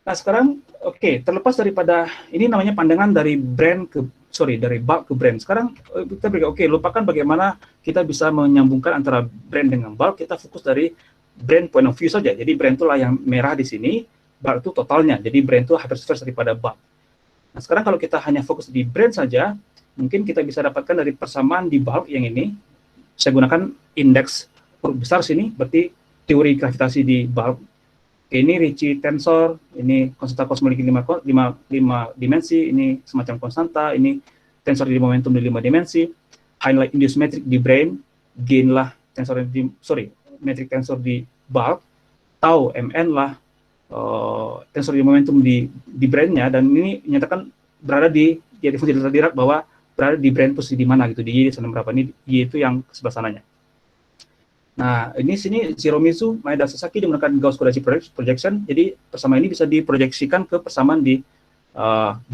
Nah, sekarang terlepas daripada ini namanya pandangan dari dari bulk ke brand. Sekarang kita lupakan bagaimana kita bisa menyambungkan antara brand dengan bulk. Kita fokus dari brand point of view saja. Jadi brand itulah yang merah di sini, bulk itu totalnya. Jadi brand itu hyperspace daripada bulk. Nah, sekarang kalau kita hanya fokus di brand saja, mungkin kita bisa dapatkan dari persamaan di bulk yang ini. Saya gunakan indeks besar sini, berarti teori gravitasi di bulk. Ini Ricci tensor, ini konstanta cos memiliki 5 dimensi, ini semacam konstanta, ini tensor di momentum di 5 dimensi, highlight induced metric di brain, gain lah tensor di, metric tensor di bulk, tau mn lah tensor di momentum di brainnya, dan ini nyatakan berada di fungsi delta Dirac bahwa berada di brain posisi di mana gitu, di Y berapa, ini Y itu yang sebelah sananya. Nah, ini sini Shiromizu, Maeda Sasaki menggunakan Gauss-Kodachi projection, jadi persamaan ini bisa diproyeksikan ke persamaan di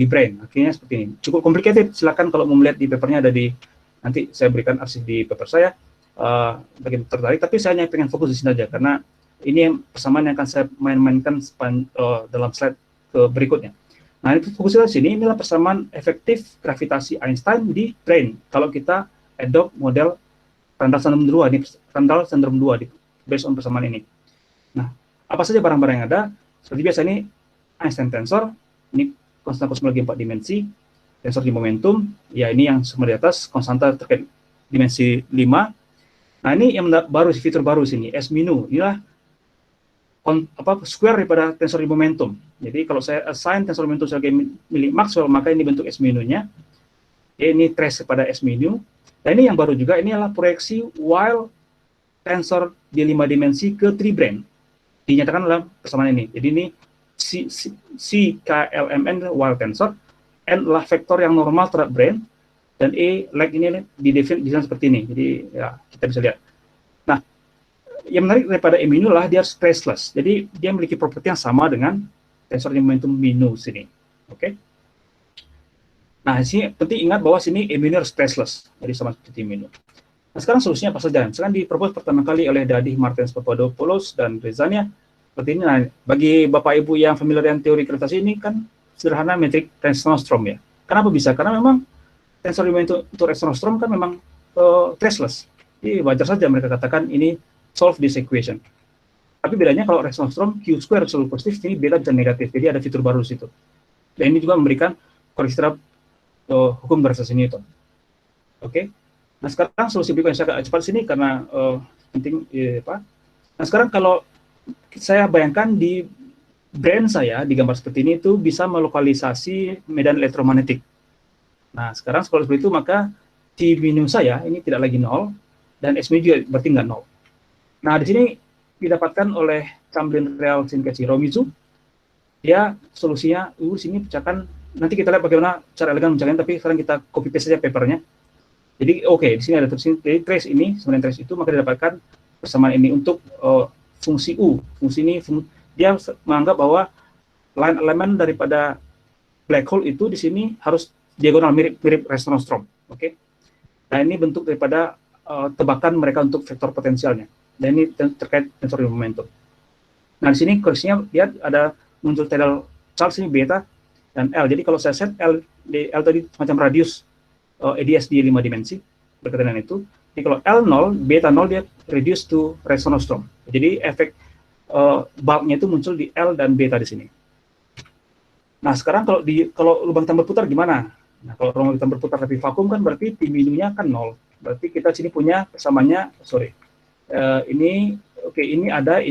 brain. Akhirnya seperti ini. Cukup complicated, silakan kalau mau melihat di papernya ada di, nanti saya berikan arsip di paper saya, bagi yang tertarik, tapi saya hanya pengen fokus di sini aja, karena ini persamaan yang akan saya main-mainkan dalam slide berikutnya. Nah, ini fokusnya di sini, inilah persamaan efektif gravitasi Einstein di brain, kalau kita adopt model Randall syndrome 2 based on persamaan ini. Nah, apa saja barang-barang yang ada? Seperti biasa ini Einstein tensor, ini konstanta kosmologi 4 dimensi, tensor di momentum, ya ini yang semua di atas, konstanta terkait dimensi 5. Nah, ini yang baru, fitur baru sini, S minu, inilah square daripada tensor di momentum. Jadi kalau saya assign tensor momentum sebagai milik Maxwell, maka ini bentuk S minunya. Ini trace pada S minu. Dan ini yang baru juga, ini adalah proyeksi while tensor di 5 dimensi ke tribrain. Dinyatakan dalam persamaan ini. Jadi ini CKLMN while tensor, N adalah vektor yang normal terhadap brain, dan E lag ini didefinisikan seperti ini. Jadi ya kita bisa lihat. Nah, yang menarik daripada E minu adalah dia traceless. Jadi dia memiliki properti yang sama dengan tensor di momentum minu sini. Oke. Nah, di sini penting ingat bahwa sini E minu harus traceless, jadi sama seperti minu. Nah, sekarang solusinya apa saja? Sekarang dipropose pertama kali oleh Dadih, Martens, Papadopoulos, dan Rezania. Seperti ini. Nah, bagi Bapak Ibu yang familiar dengan teori gravitasi ini kan sederhana metrik Renström ya. Kenapa bisa? Karena memang tensor momentum untuk Renström kan memang traceless. Jadi wajar saja mereka katakan ini solve this equation. Tapi bedanya kalau Renström Q square selalu positif, ini beda dan negatif. Jadi ada fitur baru di situ. Dan ini juga memberikan koreksi terhadap hukum gravitasi Newton. Oke. Nah, sekarang solusi berikutnya saya agak cepat sini karena penting Nah, sekarang kalau saya bayangkan di brain saya di gambar seperti ini itu bisa melokalisasi medan elektromagnetik. Nah, sekarang kalau seperti itu maka T minus saya ini tidak lagi 0 dan S minus juga berarti nggak 0. Nah, di sini didapatkan oleh Chamberlain, Real, Shinkachi, Romizu. Dia solusinya sini pecahkan. Nanti kita lihat bagaimana cara elegan mencarinya, tapi sekarang kita copy paste saja papernya. Jadi di sini ada tulisan trace ini, sebenarnya trace itu, maka didapatkan persamaan ini untuk fungsi U. Fungsi ini dia menganggap bahwa line element daripada black hole itu di sini harus diagonal mirip Renström. Oke. Nah, ini bentuk daripada tebakan mereka untuk vektor potensialnya. Dan ini terkait tensor momentum. Nah, di sini koreksinya lihat ada muncul tidal charge ini beta dan L. Jadi kalau saya set L tadi semacam radius ADS di 5 dimensi berkaitan dengan itu. Jadi kalau L0, beta 0 dia reduce to Renström. Jadi efek bulknya itu muncul di L dan beta di sini. Nah, sekarang kalau lubang hitam berputar gimana? Nah, kalau lubang hitam berputar tapi vakum kan berarti T minunya kan 0. Berarti kita sini punya persamaannya, ini ada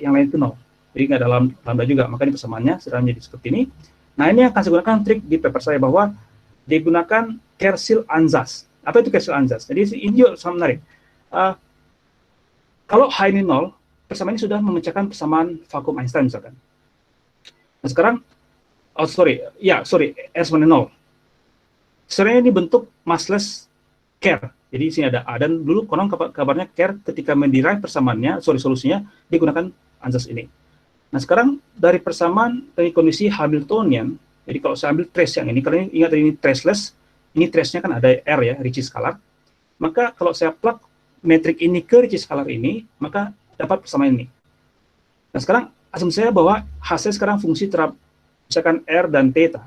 yang lain itu 0. Jadi nggak ada lambda juga, makanya persamaannya sudah menjadi seperti ini. Nah, ini akan saya gunakan trik di paper saya bahwa digunakan Kersel-Ansatz. Apa itu Kersel-Ansatz? Jadi ini juga sangat menarik. Kalau H ini 0, persamaan ini sudah memecahkan persamaan vakum Einstein misalkan. Nah, sekarang, S1 0. Sebenarnya ini bentuk massless Kerr. Jadi di sini ada A, dan dulu konon kabarnya Kerr ketika menderive persamaannya, solusinya, digunakan ansatz ini. Nah, sekarang dari persamaan dari kondisi Hamiltonian, jadi kalau saya ambil trace yang ini, karena ingat ini traceless, ini trace-nya kan ada R ya, Ricci scalar, maka kalau saya plug metrik ini ke Ricci scalar ini, maka dapat persamaan ini. Nah, sekarang asumsi saya bahwa hasil sekarang fungsi terhadap misalkan R dan theta,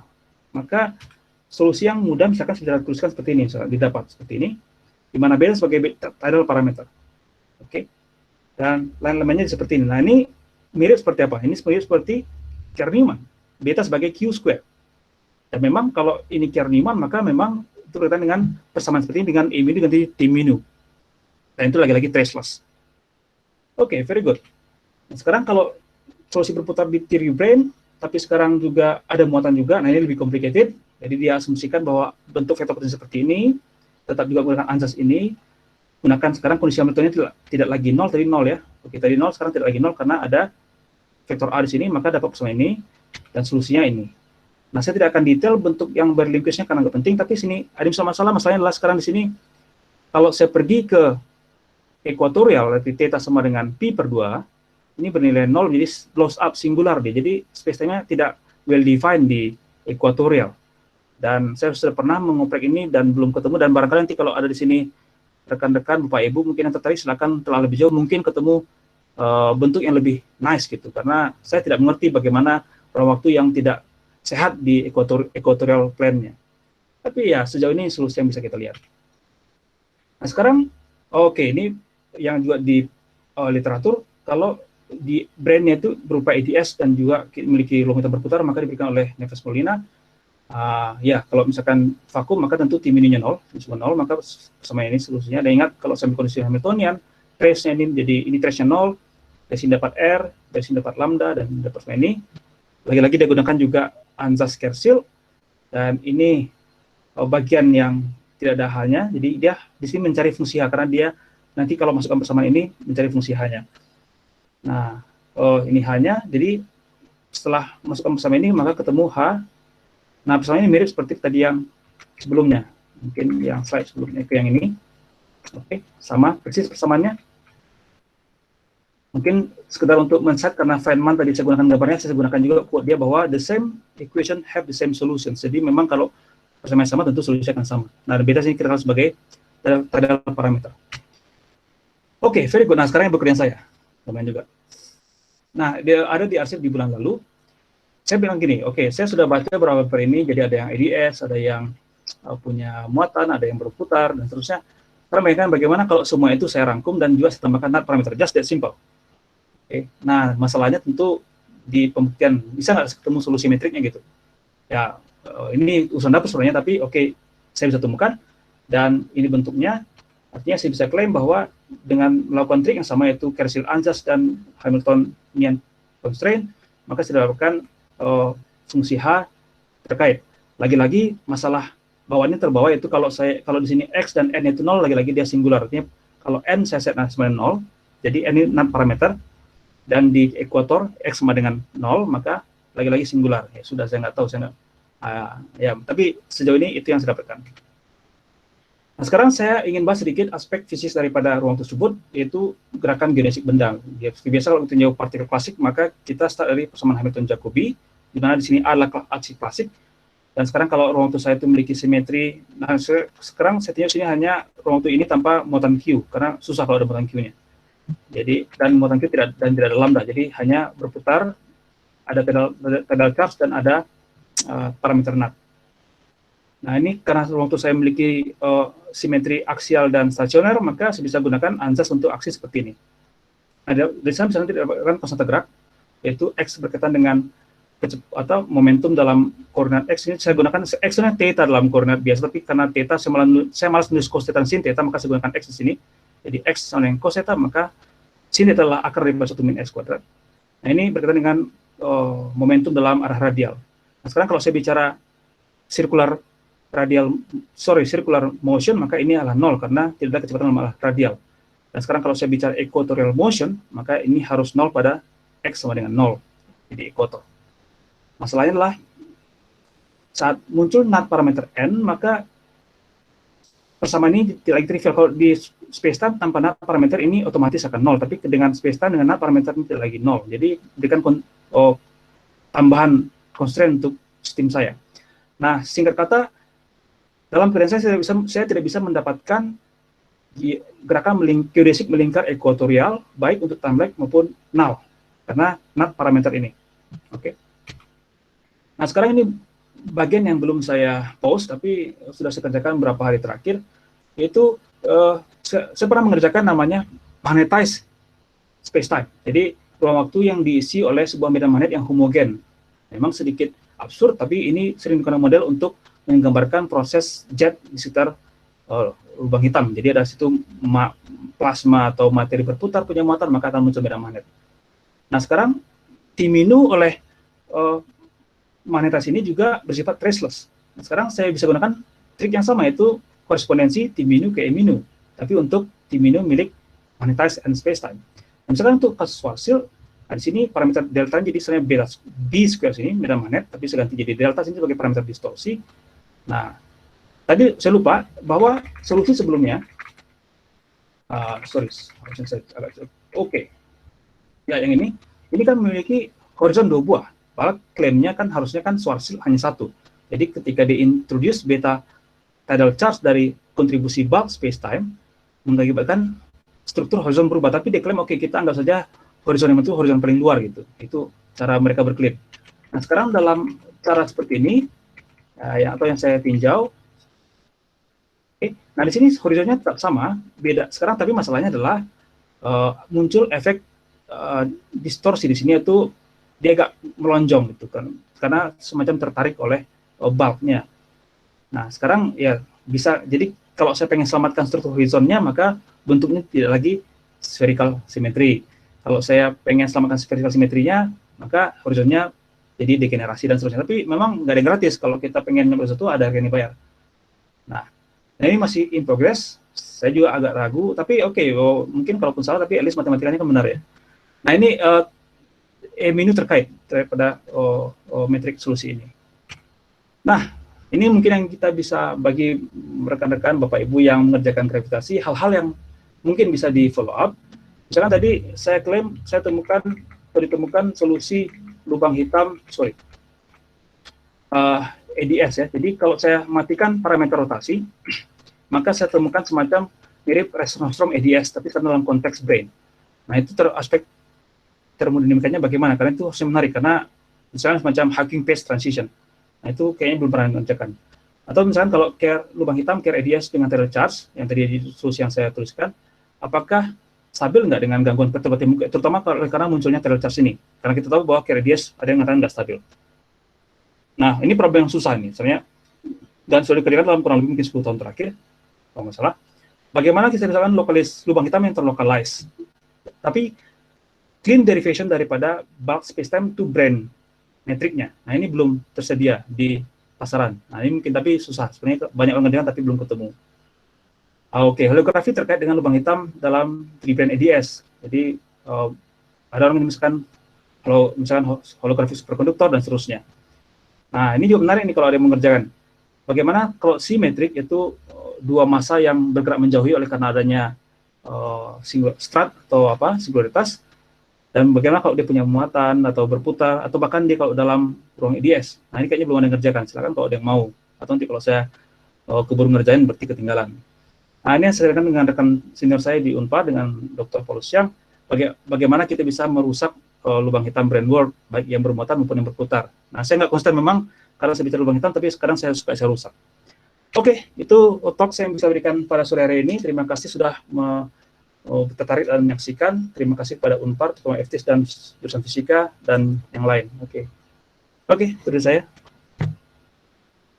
maka solusi yang mudah misalkan sudah dituliskan seperti ini, misalkan didapat seperti ini, di mana beta sebagai tidal parameter. Oke. Dan lain elemennya seperti ini. Nah, ini mirip seperti apa? Ini mirip seperti Kerr-Newman, beta sebagai Q square. Dan memang kalau ini Kerr-Newman, maka memang itu berkaitan dengan persamaan seperti ini dengan E minu ganti T minu. Dan itu lagi-lagi traceless. Oke, very good. Nah, sekarang kalau solusi berputar di theory brane, tapi sekarang juga ada muatan juga. Nah, ini lebih complicated. Jadi dia asumsikan bahwa bentuk vektor potensi seperti ini, tetap juga menggunakan ansatz ini, gunakan sekarang kondisi Hamiltonnya tidak lagi 0, tadi 0 ya. Oke, tadi 0, sekarang tidak lagi 0 karena ada vektor A di sini, maka dapat bersama ini, dan solusinya ini. Nah, saya tidak akan detail bentuk yang berlinkage-nya karena nggak penting, tapi sini ada masalah. Masalahnya adalah sekarang di sini, kalau saya pergi ke ekuatorial, berarti theta sama dengan pi per 2, ini bernilai 0, jadi blows up singular dia. Jadi space-time-nya tidak well defined di ekuatorial. Dan saya sudah pernah mengoprek ini dan belum ketemu, dan barangkali nanti kalau ada di sini rekan-rekan Bapak Ibu mungkin yang tertarik, silakan telah lebih jauh, mungkin ketemu bentuk yang lebih nice gitu, karena saya tidak mengerti bagaimana ruang waktu yang tidak sehat di equatorial plane-nya. Tapi ya sejauh ini solusi yang bisa kita lihat. Nah sekarang, oke, ini yang juga di literatur, kalau di brane-nya itu berupa EDS dan juga memiliki logika berputar, maka diberikan oleh Neves Molina. Ya, kalau misalkan vakum, maka tentu T min-nya 0, 0, maka sama ini solusinya. Dan ingat, kalau sampai kondisi Hamiltonian, trace-nya ini jadi ini trace-nya 0, dari sini dapat R, dari sini dapat lambda, dan dapat sama ini. Lagi-lagi dia gunakan juga ansatz Kersil, dan ini bagian yang tidak ada halnya, jadi dia di sini mencari fungsi H, karena dia nanti kalau masukkan persamaan ini, mencari fungsi H-nya. Nah, ini H-nya, jadi setelah masukkan persamaan ini, maka ketemu H. Nah, persamaan ini mirip seperti tadi yang sebelumnya. Mungkin yang slide sebelumnya ke yang ini. Oke, sama persis persamaannya. Mungkin sekedar untuk men-set, karena Feynman tadi saya gunakan gambarnya, saya gunakan juga quote dia bahwa the same equation have the same solution. Jadi memang kalau persamaan sama, tentu solusinya akan sama. Nah, beda sini kita sebagai tadal parameter. Oke, very good. Nah, sekarang yang pekerjaan saya. Lumayan juga. Nah, dia ada di arsip di bulan lalu. Saya bilang gini, oke, saya sudah baca beberapa paper ini, jadi ada yang EDS, ada yang punya muatan, ada yang berputar, dan seterusnya. Karena bayangkan bagaimana kalau semua itu saya rangkum dan juga saya tambahkan NAT parameter, just that simple. Oke. Nah, masalahnya tentu di pembuktian, bisa nggak ketemu solusi metriknya gitu. Ya, ini urusan dapur sebenarnya, tapi oke, saya bisa temukan, dan ini bentuknya, artinya saya bisa klaim bahwa dengan melakukan trik yang sama, yaitu Kersil ansatz dan Hamiltonian constraint, maka saya dapatkan fungsi H terkait. Lagi-lagi masalah bawaannya terbawa, yaitu kalau di sini X dan N itu 0, lagi-lagi dia singular. Artinya kalau N saya set sama 0, jadi N ini NAT parameter, dan di ekuator X sama dengan 0, maka lagi-lagi singular. Ya sudah, saya nggak tahu, ya, tapi sejauh ini itu yang saya dapatkan. Nah, sekarang saya ingin bahas sedikit aspek fisik daripada ruang tersebut, yaitu gerakan geodesik benda. Biasa kalau kita jauh partikel klasik, maka kita start dari persamaan Hamilton-Jacobi, di mana di sini A adalah aksi klasik. Dan sekarang kalau ruang waktu saya itu memiliki simetri, nah sekarang saya tunjuk sini hanya ruang waktu ini tanpa muatan Q, karena susah kalau ada muatan Q-nya. Jadi, dan muatan Q tidak ada lambda, jadi hanya berputar, ada pedal charge dan ada parameter NAT. Nah, ini karena ruang waktu saya memiliki simetri aksial dan stasioner, maka saya bisa gunakan ansatz untuk aksi seperti ini. Nah, dari sana bisa nanti dapatkan konstanta gerak, yaitu X berkaitan dengan atau momentum dalam koordinat X. Ini saya gunakan X-nya theta dalam koordinat biasa, tapi karena theta saya malas menulis cos theta dan sin theta, maka saya gunakan X di sini. Jadi X sama dengan cos theta, maka sin theta adalah akar dari 1 min X kuadrat. Nah, ini berkaitan dengan momentum dalam arah radial. Nah, sekarang kalau saya bicara circular motion, maka ini adalah 0 karena tidak ada kecepatan dalam arah radial. Dan sekarang kalau saya bicara equatorial motion, maka ini harus 0 pada X sama dengan 0. Jadi equator. Masalahnya adalah saat muncul NAT parameter N, maka persamaan ini tidak lagi trivial. Kalau di spacetime tanpa NAT parameter ini otomatis akan 0, tapi dengan spacetime dengan NAT parameter ini tidak lagi 0. Jadi berikan tambahan constraint untuk sistem saya. Nah, singkat kata, dalam pikiran saya tidak bisa mendapatkan gerakan geodesik melingkar ekuatorial, baik untuk time lag maupun null, karena NAT parameter ini. Oke. Nah, sekarang ini bagian yang belum saya post, tapi sudah saya kerjakan beberapa hari terakhir, yaitu saya pernah mengerjakan namanya magnetized spacetime. Jadi, ruang waktu yang diisi oleh sebuah medan magnet yang homogen. Memang sedikit absurd, tapi ini sering digunakan model untuk menggambarkan proses jet di sekitar lubang hitam. Jadi ada situ plasma atau materi berputar punya muatan, maka akan muncul medan magnet. Nah, sekarang T-minu oleh magnetized ini juga bersifat traceless. Nah, sekarang saya bisa gunakan trik yang sama, yaitu korespondensi T-minu ke E-minu, tapi untuk T-minu milik magnetized and spacetime. Nah, misalkan untuk kasus Schwarzschild, nah, di sini parameter delta jadi sebenarnya B square sini, medan magnet, tapi saya ganti jadi delta sini sebagai parameter distorsi. Nah, tadi saya lupa bahwa solusi sebelumnya, oke. Ya, yang ini kan memiliki horizon 2 buah. Padahal klaimnya kan harusnya kan Schwarzschild hanya satu. Jadi ketika diintroduce beta tidal charge dari kontribusi bulk space-time, mengakibatkan struktur horizon berubah. Tapi diklaim, oke, kita anggap saja horizon yang itu horizon paling luar gitu. Itu cara mereka berklaim. Nah, sekarang dalam cara seperti ini, atau yang saya tinjau, nah di sini horizonnya tetap sama, beda. Sekarang tapi masalahnya adalah muncul efek distorsi di sini, itu dia agak melonjong gitu kan, karena semacam tertarik oleh bulknya. Nah, sekarang ya bisa, jadi kalau saya pengen selamatkan struktur horizonnya, maka bentuknya tidak lagi spherical symmetry. Kalau saya pengen selamatkan spherical symmetrinya, maka horizonnya jadi degenerasi dan seterusnya. Tapi memang nggak ada yang gratis, kalau kita pengen nyoba sesuatu ada harga yang dibayar. Nah, ini masih in progress, saya juga agak ragu, tapi oke, mungkin kalaupun salah, tapi at least matematikanya kan benar ya. Nah, ini E-minu terkait daripada metrik solusi ini. Nah, ini mungkin yang kita bisa bagi rekan-rekan Bapak Ibu yang mengerjakan gravitasi, hal-hal yang mungkin bisa di follow up. Misalkan tadi saya klaim saya ditemukan solusi lubang hitam, EDS ya. Jadi kalau saya matikan parameter rotasi, maka saya temukan semacam mirip resonanstrom EDS, tapi karena dalam konteks brane. Nah, itu aspek termodinamikanya bagaimana, karena itu harusnya menarik, karena misalnya semacam Hawking phase transition. Nah, itu kayaknya belum pernah mengerjakan. Atau misalkan kalau lubang hitam care EDS dengan tidal charge, yang tadi di solusi yang saya tuliskan, apakah stabil nggak dengan gangguan perturbatif, terutama karena munculnya tidal charge ini. Karena kita tahu bahwa care EDS ada yang mengatakan nggak stabil. Nah, ini problem yang susah nih, sebenarnya, dan sudah dikerjakan dalam kurang lebih mungkin 10 tahun terakhir, kalau nggak salah. Bagaimana kita misalkan lubang hitam yang terlokalize, tapi clean derivation daripada bulk spacetime to brane metriknya. Nah, ini belum tersedia di pasaran. Nah, ini mungkin tapi susah. Sebenarnya banyak orang ngerjakan tapi belum ketemu. Oke, holografi terkait dengan lubang hitam dalam 3-brane EDS. Jadi ada orang yang misalkan holografi superkonduktor dan seterusnya. Nah, ini juga menarik nih kalau ada yang mengerjakan. Bagaimana kalau simetrik itu dua massa yang bergerak menjauhi oleh karena adanya strut atau singularitas, dan bagaimana kalau dia punya muatan atau berputar, atau bahkan dia kalau dalam ruang EDS. Nah, ini kayaknya belum ada yang ngerjakan. Silakan kalau ada yang mau, atau nanti kalau saya keburu ngerjain berarti ketinggalan. Nah, ini yang saya lakukan dengan rekan senior saya di Unpad dengan Dr. Paulus Yang, bagaimana kita bisa merusak lubang hitam brane world, baik yang bermuatan maupun yang berputar. Nah, saya nggak konsisten memang karena saya bicara lubang hitam, tapi sekarang saya rusak. Oke, itu talk saya yang bisa berikan pada sore hari ini. Terima kasih sudah tertarik dan menyaksikan. Terima kasih kepada Unpar, Ketua FTIS dan jurusan Fisika dan yang lain. Oke, itu dari saya.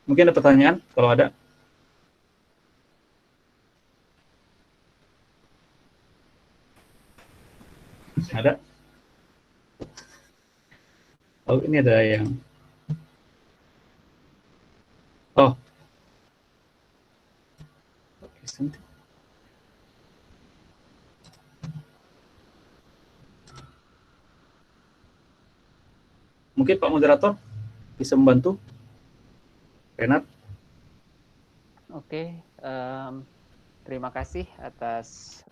Mungkin ada pertanyaan kalau ada. Ada? Oh, ini ada yang. Oh. Mungkin Pak Moderator bisa membantu. Renat. Oke, terima kasih atas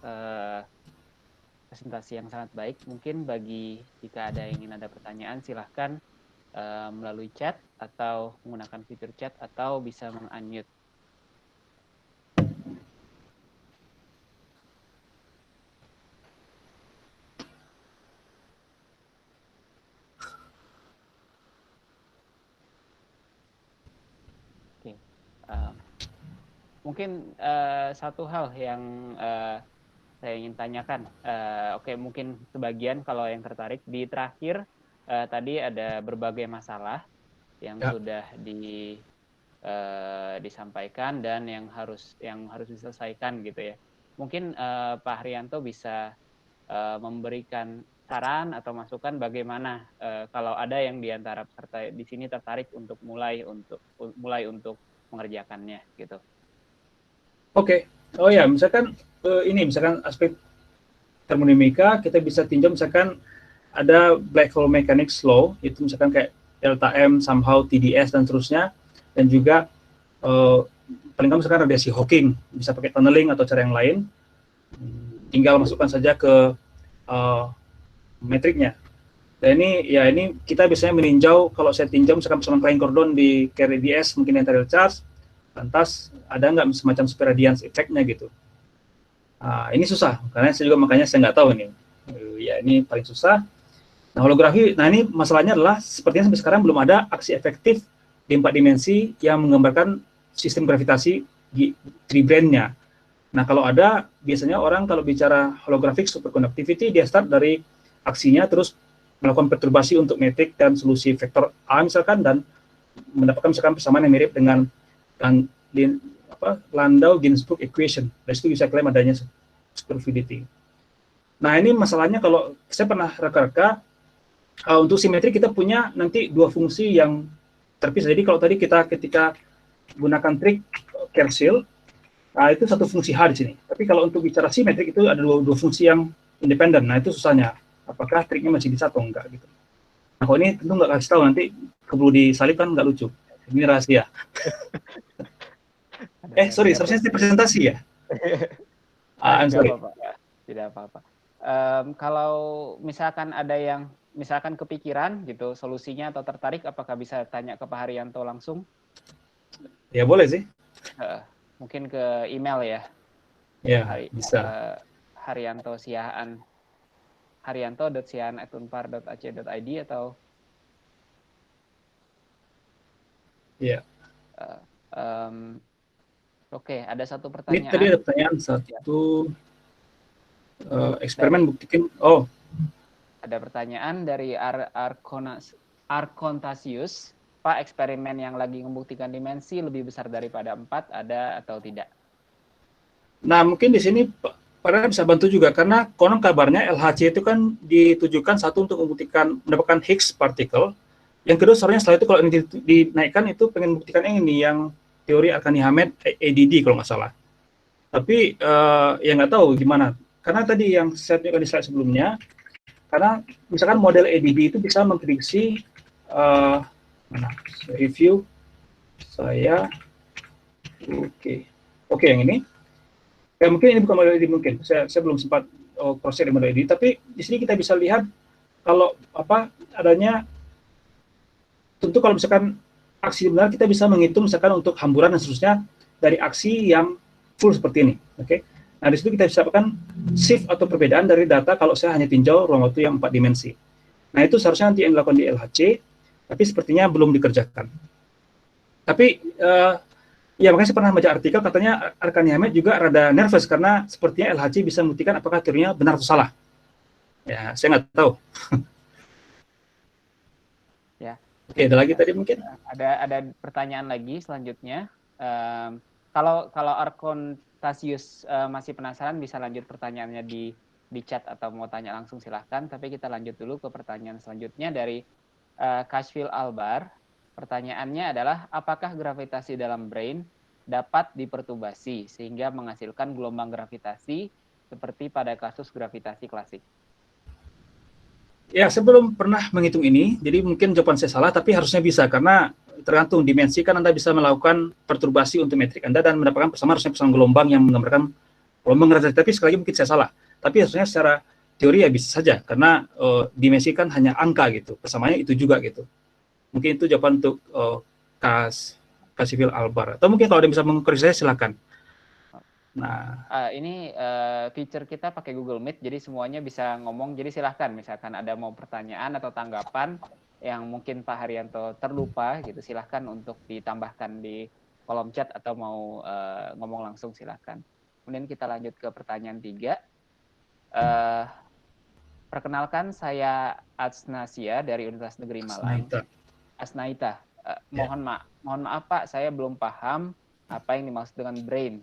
presentasi yang sangat baik. Mungkin jika ada yang ingin ada pertanyaan, silahkan melalui chat atau menggunakan fitur chat atau bisa meng-unmute. Oke, mungkin satu hal yang saya ingin tanyakan. Oke, mungkin sebagian kalau yang tertarik di terakhir tadi ada berbagai masalah yang sudah disampaikan dan yang harus diselesaikan gitu ya. Mungkin Pak Haryanto bisa memberikan saran atau masukan bagaimana kalau ada yang di antara peserta di sini tertarik untuk mulai untuk mengerjakannya gitu. Oke. Oh ya, misalkan ini misalkan aspek termodinamika kita bisa tinjau misalkan ada black hole mechanics law, itu misalkan kayak delta M, somehow TDS dan seterusnya, dan juga paling nggak misalkan radiasi Hawking, bisa pakai tunneling atau cara yang lain, tinggal masukkan saja ke metriknya. Dan ini kita biasanya meninjau, kalau saya tinjau misalkan persamaan Klein Gordon di KRDS mungkin interior charge, lantas ada nggak semacam superradiance effect-nya gitu. Ini susah, karena saya juga makanya saya nggak tahu ini. Ya ini paling susah. Nah holografi, nah ini masalahnya adalah sepertinya sampai sekarang belum ada aksi efektif di 4 dimensi yang menggambarkan sistem gravitasi di tri-brane-nya. Nah kalau ada, biasanya orang kalau bicara holographic superconductivity, dia start dari aksinya, terus melakukan perturbasi untuk metrik dan solusi vektor A misalkan, dan mendapatkan misalkan persamaan yang mirip dengan Landau-Ginzburg equation. Dari situ bisa klaim adanya superfluidity. Nah ini masalahnya kalau saya pernah reka-reka, untuk simetri kita punya nanti dua fungsi yang terpisah. Jadi kalau tadi kita ketika gunakan trik Kershel, itu satu fungsi H di sini. Tapi kalau untuk bicara simetrik itu ada dua fungsi yang independen. Nah itu susahnya. Apakah triknya masih bisa atau enggak gitu. Nah kalau ini tentu nggak kasih tahu, nanti keburu disalib kan nggak lucu. Ini rahasia. Sorry, seharusnya ini presentasi ya? I'm sorry. Tidak apa-apa. Kalau misalkan ada yang misalkan kepikiran gitu solusinya atau tertarik, apakah bisa tanya ke Pak Haryanto langsung? Ya boleh sih. Mungkin ke email ya. Ya, bisa. Haryanto Siahaan, haryanto.siahaan@unpar.ac.id atau Iya. Oke, ada satu pertanyaan. Ini tadi ada pertanyaan satu, eksperimen buktikan. Oh. Ada pertanyaan dari Arkontasius. Pak, eksperimen yang lagi membuktikan dimensi lebih besar daripada 4 ada atau tidak? Nah, mungkin di sini Pak bisa bantu juga, karena konon kabarnya LHC itu kan ditujukan satu untuk membuktikan mendapatkan Higgs particle. Yang kedua, sebenarnya setelah itu kalau ini dinaikkan itu pengen membuktikan ini yang teori Arkani-Hammett ADD kalau nggak salah. Tapi ya nggak tahu gimana. Karena tadi yang saya tunjukkan di slide sebelumnya, karena misalkan model ADD itu bisa memprediksi review saya. Oke, yang ini. Ya mungkin ini bukan model ADD mungkin. Saya belum sempat proses di model ADD, tapi di sini kita bisa lihat kalau adanya, tentu kalau misalkan aksi benar kita bisa menghitung misalkan untuk hamburan dan seterusnya dari aksi yang full seperti ini. Oke. Nah, di situ kita bisa dapatkan shift atau perbedaan dari data kalau saya hanya tinjau ruang waktu yang 4 dimensi. Nah, itu seharusnya nanti yang dilakukan di LHC, tapi sepertinya belum dikerjakan. Tapi ya makanya saya pernah baca artikel katanya Arkani-Hammett juga rada nervous karena sepertinya LHC bisa membuktikan apakah teorinya benar atau salah. Ya, saya nggak tahu. Ya. Oke, ada lagi tadi mungkin? Ada pertanyaan lagi selanjutnya. Kalau Arkontasius masih penasaran bisa lanjut pertanyaannya di chat atau mau tanya langsung silahkan. Tapi kita lanjut dulu ke pertanyaan selanjutnya dari Kashfil Albar. Pertanyaannya adalah apakah gravitasi dalam brane dapat dipertubasi sehingga menghasilkan gelombang gravitasi seperti pada kasus gravitasi klasik? Ya, saya belum pernah menghitung ini, jadi mungkin jawaban saya salah, tapi harusnya bisa, karena tergantung dimensi kan Anda bisa melakukan perturbasi untuk metrik Anda dan mendapatkan harusnya persamaan gelombang yang menggambarkan gelombang gravitasi, tapi sekali lagi mungkin saya salah. Tapi harusnya secara teori ya bisa saja, karena dimensi kan hanya angka gitu, persamaannya itu juga gitu. Mungkin itu jawaban untuk Kashfil Albar. Atau mungkin kalau ada yang bisa mengkoreksi saya, silakan. Nah, ini feature kita pakai Google Meet, jadi semuanya bisa ngomong. Jadi silahkan, misalkan ada mau pertanyaan atau tanggapan yang mungkin Pak Haryanto terlupa, gitu, silahkan untuk ditambahkan di kolom chat atau mau ngomong langsung silahkan. Kemudian kita lanjut ke pertanyaan 3. Perkenalkan, saya Asnasia dari Universitas Negeri Malang. Asnaita. Mohon maaf Pak, saya belum paham apa yang dimaksud dengan brain.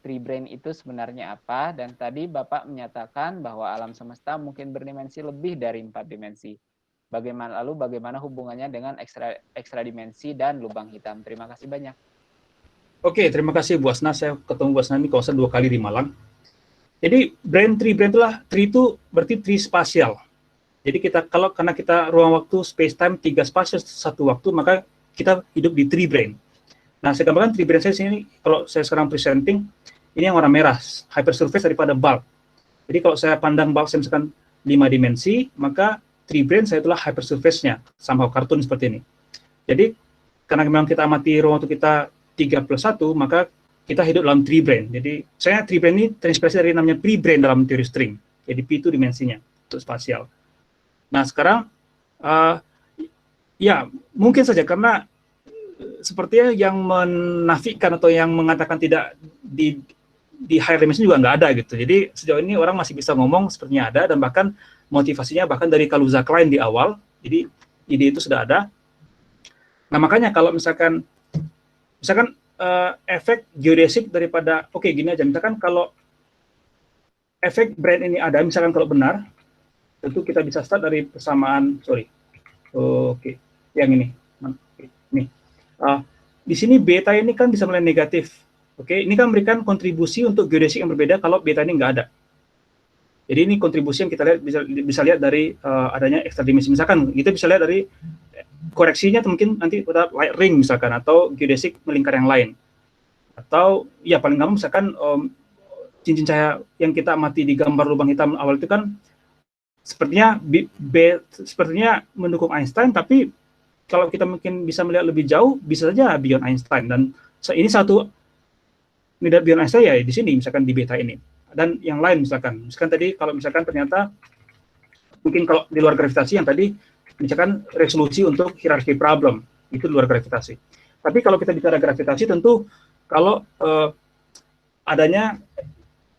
three brain itu sebenarnya apa? Dan tadi Bapak menyatakan bahwa alam semesta mungkin berdimensi lebih dari 4 dimensi. Bagaimana hubungannya dengan ekstra dimensi dan lubang hitam? Terima kasih banyak. Oke, terima kasih Bu Asna. Saya ketemu Bu Asna ini kalau saya 2 kali di Malang. Jadi tree brain itulah, tree itu berarti tree spasial. Jadi karena kita ruang waktu space time 3 spasial 1 waktu, maka kita hidup di tree brain. Nah, saya gambarkan tree brain saya sini, kalau saya sekarang presenting, ini yang warna merah, hypersurface daripada bulb. Jadi kalau saya pandang bulb saya misalkan 5 dimensi, maka tree brain saya itulah hypersurface-nya, somehow kartun seperti ini. Jadi karena memang kita amati ruang waktu kita 3+1, maka kita hidup dalam tree brain. Jadi saya tree brain ini terinspirasi dari namanya pre-brain dalam teori string. Jadi P itu dimensinya untuk spasial. Nah sekarang ya mungkin saja karena sepertinya yang menafikan atau yang mengatakan tidak di higher dimension juga nggak ada gitu. Jadi sejauh ini orang masih bisa ngomong sepertinya ada, dan bahkan motivasinya bahkan dari Kaluza Klein di awal. Jadi ide itu sudah ada. Nah makanya kalau misalkan efek geodesik daripada, oke gini aja, misalkan kalau efek brain ini ada, misalkan kalau benar, tentu kita bisa start dari persamaan, yang ini. Nih. Di sini beta ini kan bisa mulai negatif. Ini kan memberikan kontribusi untuk geodesik yang berbeda kalau beta ini nggak ada. Jadi ini kontribusi yang kita lihat bisa lihat dari adanya ekstra dimensi. Misalkan kita bisa lihat dari koreksinya mungkin nanti pada light ring misalkan, atau geodesik melingkar yang lain. Atau ya paling gampang misalkan cincin cahaya yang kita amati di gambar lubang hitam awal itu kan sepertinya mendukung Einstein, tapi kalau kita mungkin bisa melihat lebih jauh, bisa saja beyond Einstein. Dan ini beyond Einstein ya di sini, misalkan di beta ini. Dan yang lain misalkan tadi kalau misalkan ternyata mungkin kalau di luar gravitasi yang tadi misalkan resolusi untuk hierarki problem itu di luar gravitasi. Tapi kalau kita bicara gravitasi tentu kalau adanya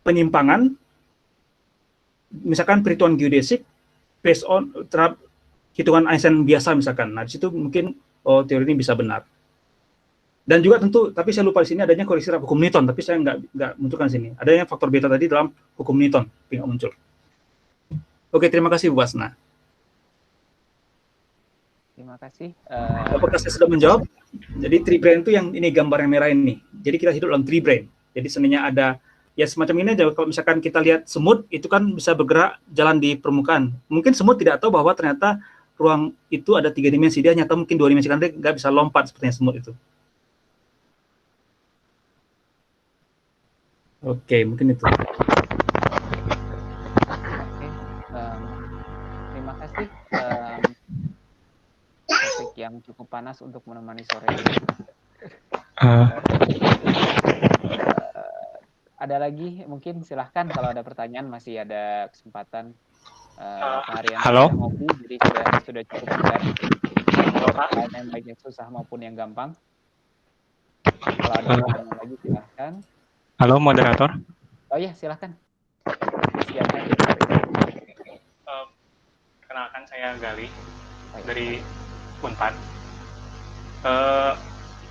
penyimpangan, misalkan perhitungan geodesik based on terhadap hitungan Einstein biasa misalkan. Nah, di situ mungkin teori ini bisa benar. Dan juga tentu, tapi saya lupa di sini adanya koreksi terhadap hukum Newton, tapi saya nggak munculkan di sini. Adanya faktor beta tadi dalam hukum Newton, tapi nggak muncul. Oke, terima kasih Bu Asna. Terima kasih. Apakah saya sudah menjawab? Jadi tree brain itu yang ini gambar yang merah ini. Jadi kita hidup dalam tree brain. Jadi sebenarnya ada ya semacam ini aja. Kalau misalkan kita lihat semut itu kan bisa bergerak jalan di permukaan. Mungkin semut tidak tahu bahwa ternyata ruang itu ada 3 dimensi. Dia nyata mungkin 2 dimensi, karena dia nggak bisa lompat sepertinya semut itu. Oke, mungkin itu. Terima kasih. Topik yang cukup panas untuk menemani sore ini. Ada lagi mungkin silahkan kalau ada pertanyaan, masih ada kesempatan. Harian halo. Ngopi, jadi sudah cukup besar. Yang baik yang susah maupun yang gampang. Kalau ada pertanyaan lagi silahkan. Halo moderator. Oh iya silahkan. Perkenalkan saya Gali dari Unpad.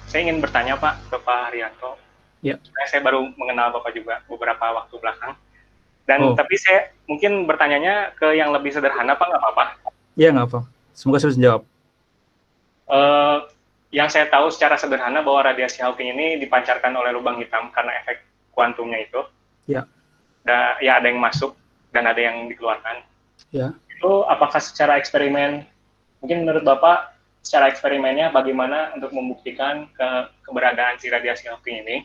Saya ingin bertanya Pak ke Pak Haryanto. Ya. Saya baru mengenal Bapak juga beberapa waktu belakang. Dan tapi saya mungkin bertanyanya ke yang lebih sederhana Pak, nggak apa-apa? Iya nggak apa. Semoga saya bisa jawab. Yang saya tahu secara sederhana bahwa radiasi Hawking ini dipancarkan oleh lubang hitam karena efek kuantumnya itu. Ya. Ya ada yang masuk dan ada yang dikeluarkan. Ya. Itu apakah secara eksperimen, mungkin menurut Bapak secara eksperimennya bagaimana untuk membuktikan keberadaan si radiasi Hawking ini?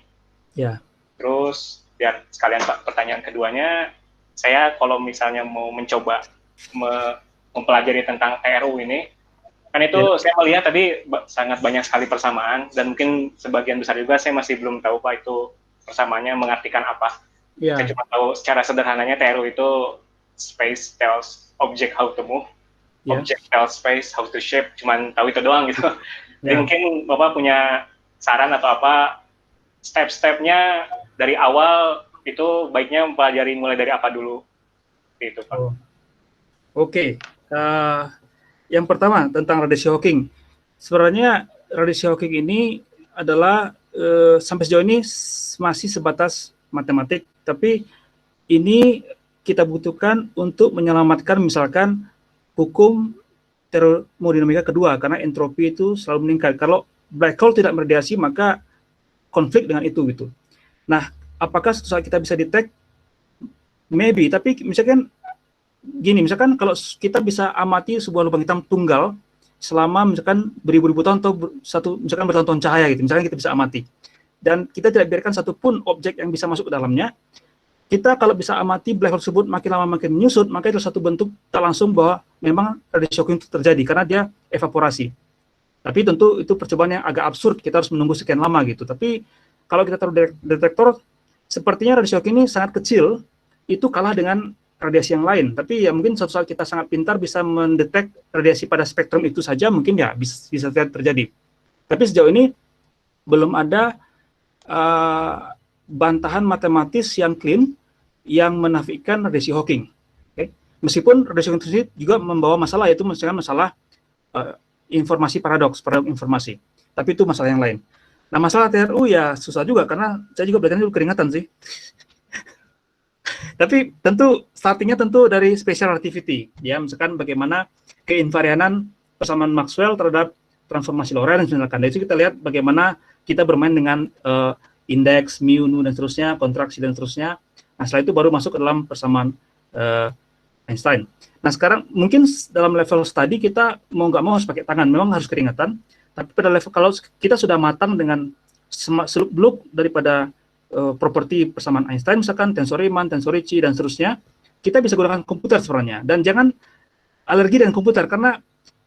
Ya. Terus biar sekalian Pak, pertanyaan keduanya, saya kalau misalnya mau mencoba mempelajari tentang TRU ini, kan itu saya melihat tadi sangat banyak sekali persamaan, dan mungkin sebagian besar juga saya masih belum tahu Pak itu persamaannya mengartikan apa. Saya cuma tahu secara sederhananya TRU itu space tells object how to move, object tells space how to shape, cuman tahu itu doang gitu. Jadi mungkin Bapak punya saran atau apa step-stepnya dari awal itu baiknya mempelajari mulai dari apa dulu, itu Pak. Oke. Yang pertama tentang radiasi Hawking. Sebenarnya radiasi Hawking ini adalah sampai sejauh ini masih sebatas matematik, tapi ini kita butuhkan untuk menyelamatkan misalkan hukum termodinamika kedua, karena entropi itu selalu meningkat. Kalau black hole tidak meradiasi, maka konflik dengan itu gitu. Nah, apakah suatu saat kita bisa detect? Maybe, tapi misalkan gini, misalkan kalau kita bisa amati sebuah lubang hitam tunggal selama misalkan beribu-ribu tahun atau misalkan bertahun-tahun cahaya gitu, misalkan kita bisa amati, dan kita tidak biarkan satupun objek yang bisa masuk ke dalamnya, kita kalau bisa amati black hole tersebut makin lama makin menyusut, maka itu satu bentuk tak langsung bahwa memang radiasi shocking itu terjadi karena dia evaporasi. Tapi tentu itu percobaan yang agak absurd, kita harus menunggu sekian lama gitu. Tapi kalau kita taruh detektor, sepertinya radiasi shocking ini sangat kecil, itu kalah dengan radiasi yang lain. Tapi ya mungkin suatu saat kita sangat pintar bisa mendetek radiasi pada spektrum itu saja, mungkin ya bisa terjadi. Tapi sejauh ini belum ada bantahan matematis yang clean yang menafikan radiasi Hawking. Okay? Meskipun radiasi Hawking tersebut juga membawa masalah, yaitu misalkan masalah informasi paradoks informasi. Tapi itu masalah yang lain. Nah, masalah TRU ya susah juga, karena saya juga belajarnya dulu keringatan sih. Tapi tentu startingnya tentu dari special relativity, ya, misalkan bagaimana keinvarianan persamaan Maxwell terhadap transformasi Lorentz misalkan. Dari itu kita lihat bagaimana kita bermain dengan indeks, mu, nu, dan seterusnya, kontraksi dan seterusnya. Nah, setelah itu baru masuk ke dalam persamaan Einstein. Nah, sekarang mungkin dalam level study kita mau nggak mau harus pakai tangan, memang harus keringatan. Tapi pada level kalau kita sudah matang dengan seluk-beluk daripada properti persamaan Einstein, misalkan tensor Riemann, tensor Ricci, dan seterusnya, kita bisa gunakan komputer sebenarnya. Dan jangan alergi dengan komputer, karena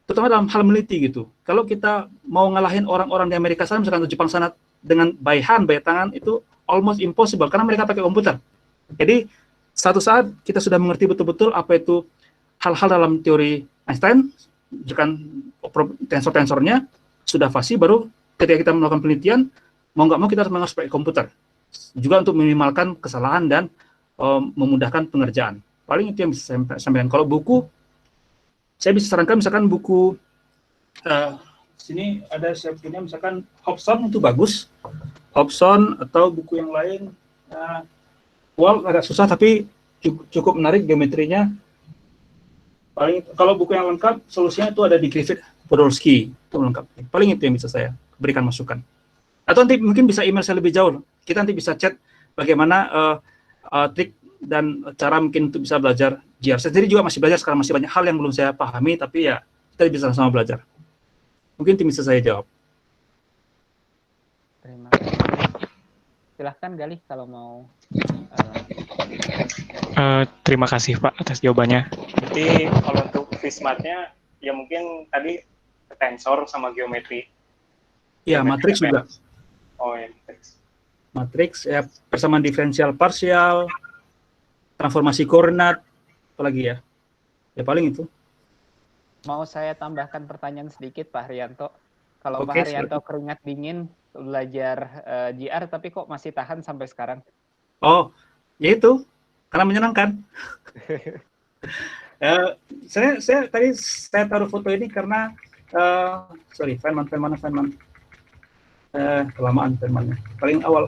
terutama dalam hal meneliti gitu. Kalau kita mau ngalahin orang-orang di Amerika sana, misalkan di Jepang sana, dengan by hand, by tangan, itu almost impossible, karena mereka pakai komputer. Jadi, suatu saat kita sudah mengerti betul-betul apa itu hal-hal dalam teori Einstein, misalkan tensor-tensornya, sudah fasih, baru ketika kita melakukan penelitian, mau nggak mau kita harus pakai komputer. Juga untuk meminimalkan kesalahan dan memudahkan pengerjaan. Paling itu yang bisa saya sampaikan. Kalau buku, saya bisa sarankan misalkan buku, sini ada saya punya misalkan Hobson, itu bagus. Hobson atau buku yang lain, Wall agak susah tapi cukup menarik geometrinya. Paling kalau buku yang lengkap, solusinya itu ada di Griffith Podolsky, itu lengkap. Paling itu yang bisa saya berikan masukan. Atau nanti mungkin bisa email saya lebih jauh. Kita nanti bisa chat bagaimana trik dan cara mungkin untuk bisa belajar GR. Saya sendiri juga masih belajar sekarang, masih banyak hal yang belum saya pahami, tapi ya kita bisa sama-sama belajar. Mungkin itu bisa saya jawab. Terima kasih. Silahkan Galih kalau mau. Terima kasih Pak atas jawabannya. Jadi kalau untuk Vismatnya, ya mungkin tadi tensor sama geometri. Ya, matriks juga. Oh ya, matriks. Matriks, ya, persamaan diferensial parsial, transformasi koordinat, apalagi ya. Ya paling itu. Mau saya tambahkan pertanyaan sedikit Pak Haryanto. Kalau Oke, Pak Haryanto keringat dingin belajar GR, tapi kok masih tahan sampai sekarang? Oh, ya itu, karena menyenangkan. Saya taruh foto ini karena sorry, Feynman. Kelamaan Feynman-nya. Paling awal.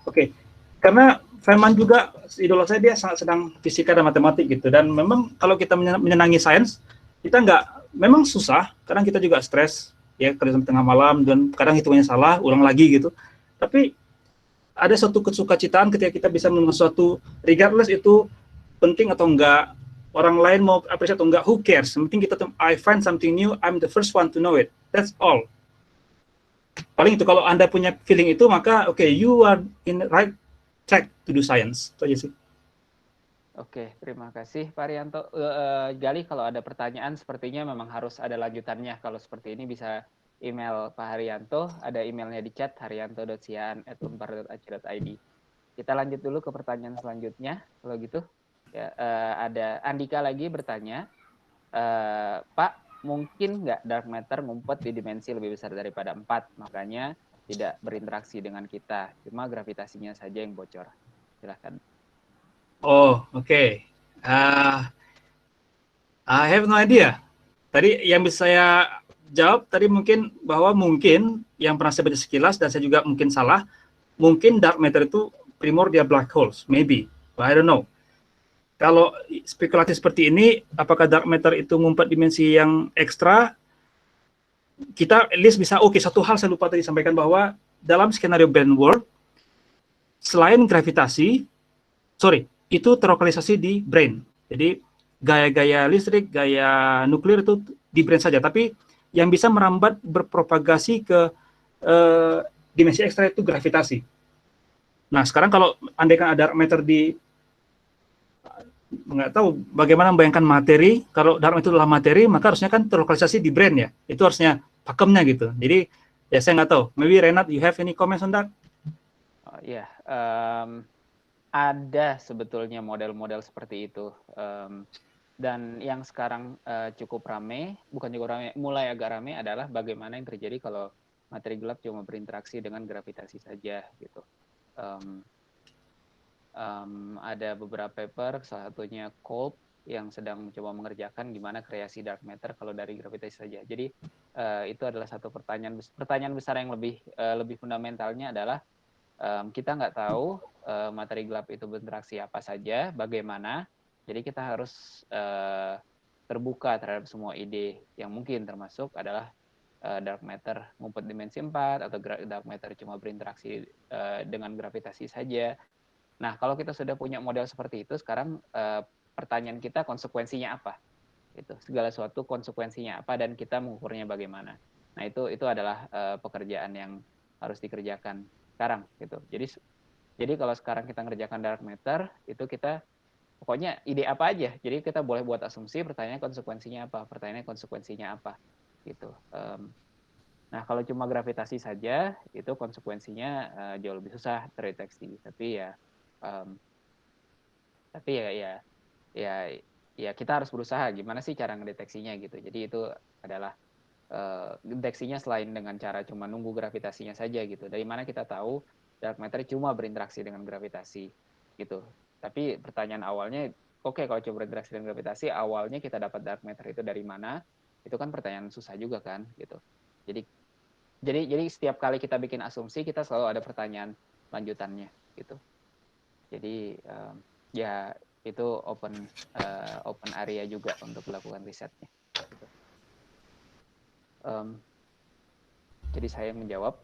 Oke. Karena Feynman juga idola saya, dia sangat sedang fisika dan matematik gitu. Dan memang kalau kita menyenangi sains, kita memang susah, kadang kita juga stres, ya, kerja sampai tengah malam, dan kadang hitungannya salah, ulang lagi gitu. Tapi ada suatu kesukacitaan ketika kita bisa menemukan sesuatu, regardless itu penting atau enggak, orang lain mau apresiasi atau enggak, who cares? Yang penting kita, I find something new, I'm the first one to know it. That's all. Paling itu, kalau Anda punya feeling itu, maka okay, you are in the right track to do science. Itu aja sih. Oke, terima kasih Pak Haryanto. Galih, kalau ada pertanyaan sepertinya memang harus ada lanjutannya. Kalau seperti ini bisa email Pak Haryanto, ada emailnya di chat haryanto.siaan@unpar.ac.id. Kita lanjut dulu ke pertanyaan selanjutnya. Kalau gitu, ya, ada Andika lagi bertanya, Pak, mungkin nggak dark matter ngumpet di dimensi lebih besar daripada 4, makanya tidak berinteraksi dengan kita, cuma gravitasinya saja yang bocor. Silahkan. Oh, oke. I have no idea. Tadi yang bisa saya jawab tadi mungkin bahwa mungkin yang pernah saya baca sekilas, dan saya juga mungkin salah, mungkin dark matter itu primordial black holes, maybe, but I don't know. Kalau spekulatif seperti ini, apakah dark matter itu ngumpet dimensi yang ekstra? Kita at least bisa, satu hal saya lupa tadi sampaikan bahwa dalam skenario Brand World, selain gravitasi, itu terlokalisasi di brain. Jadi gaya-gaya listrik, gaya nuklir itu di brain saja. Tapi yang bisa merambat berpropagasi ke dimensi ekstra itu gravitasi. Nah, sekarang kalau andaikan ada dark matter nggak tahu bagaimana membayangkan materi. Kalau dark matter itu adalah materi, maka harusnya kan terlokalisasi di brain ya. Itu harusnya pakemnya gitu. Jadi ya saya nggak tahu. Maybe Renat, you have any comments on that? Ada sebetulnya model-model seperti itu. Dan yang sekarang cukup ramai, bukan cukup ramai, mulai agak ramai adalah bagaimana yang terjadi kalau materi gelap cuma berinteraksi dengan gravitasi saja gitu. Ada beberapa paper, salah satunya Kolb yang sedang mencoba mengerjakan gimana kreasi dark matter kalau dari gravitasi saja. Jadi itu adalah satu pertanyaan besar yang lebih fundamentalnya adalah kita nggak tahu materi gelap itu berinteraksi apa saja, bagaimana. Jadi kita harus terbuka terhadap semua ide yang mungkin, termasuk adalah dark matter ngumpet dimensi 4 atau dark matter cuma berinteraksi dengan gravitasi saja. Nah, kalau kita sudah punya model seperti itu, sekarang pertanyaan kita konsekuensinya apa? Itu segala sesuatu konsekuensinya apa dan kita mengukurnya bagaimana. Nah, itu adalah pekerjaan yang harus dikerjakan sekarang gitu. Jadi kalau sekarang kita ngerjakan dark matter, itu kita pokoknya ide apa aja. Jadi kita boleh buat asumsi, pertanyaannya konsekuensinya apa gitu. Nah, kalau cuma gravitasi saja, itu konsekuensinya jauh lebih susah terdeteksi. Tapi ya kita harus berusaha gimana sih cara ngedeteksinya gitu. Jadi itu adalah deteksinya selain dengan cara cuma nunggu gravitasinya saja gitu. Dari mana kita tahu dark matter cuma berinteraksi dengan gravitasi gitu. Tapi pertanyaan awalnya, kalau cuma berinteraksi dengan gravitasi, awalnya kita dapat dark matter itu dari mana? Itu kan pertanyaan susah juga kan gitu. Jadi setiap kali kita bikin asumsi, kita selalu ada pertanyaan lanjutannya gitu. Jadi ya itu open area juga untuk melakukan risetnya. Gitu. Jadi saya menjawab.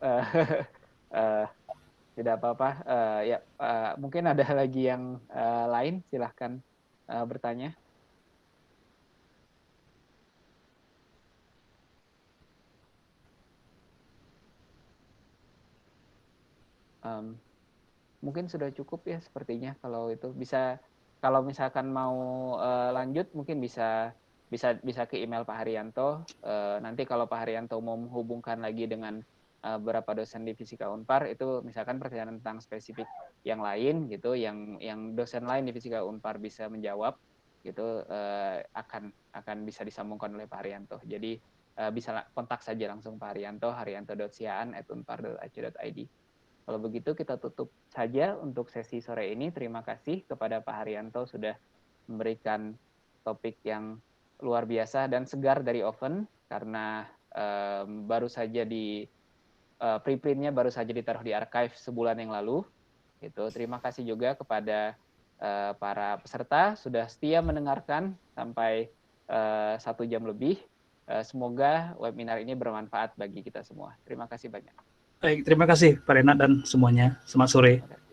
Tidak apa-apa. Mungkin ada lagi yang lain, silahkan bertanya. Mungkin sudah cukup ya sepertinya. Kalau itu bisa, kalau misalkan mau lanjut mungkin bisa ke email Pak Haryanto. Nanti kalau Pak Haryanto mau menghubungkan lagi dengan beberapa dosen di Fisika Unpar, itu misalkan pertanyaan tentang spesifik yang lain gitu, yang dosen lain di Fisika Unpar bisa menjawab gitu, akan bisa disambungkan oleh Pak Haryanto. Jadi bisa kontak saja langsung Pak Haryanto, haryanto.siaan@unpar.ac.id. Kalau begitu kita tutup saja untuk sesi sore ini. Terima kasih kepada Pak Haryanto sudah memberikan topik yang luar biasa dan segar dari oven, karena baru saja preprintnya baru saja ditaruh di archive sebulan yang lalu. Itu terima kasih juga kepada para peserta sudah setia mendengarkan sampai 1 jam lebih. Semoga webinar ini bermanfaat bagi kita semua. Terima kasih banyak. Baik, terima kasih Pak Renat dan semuanya. Selamat sore.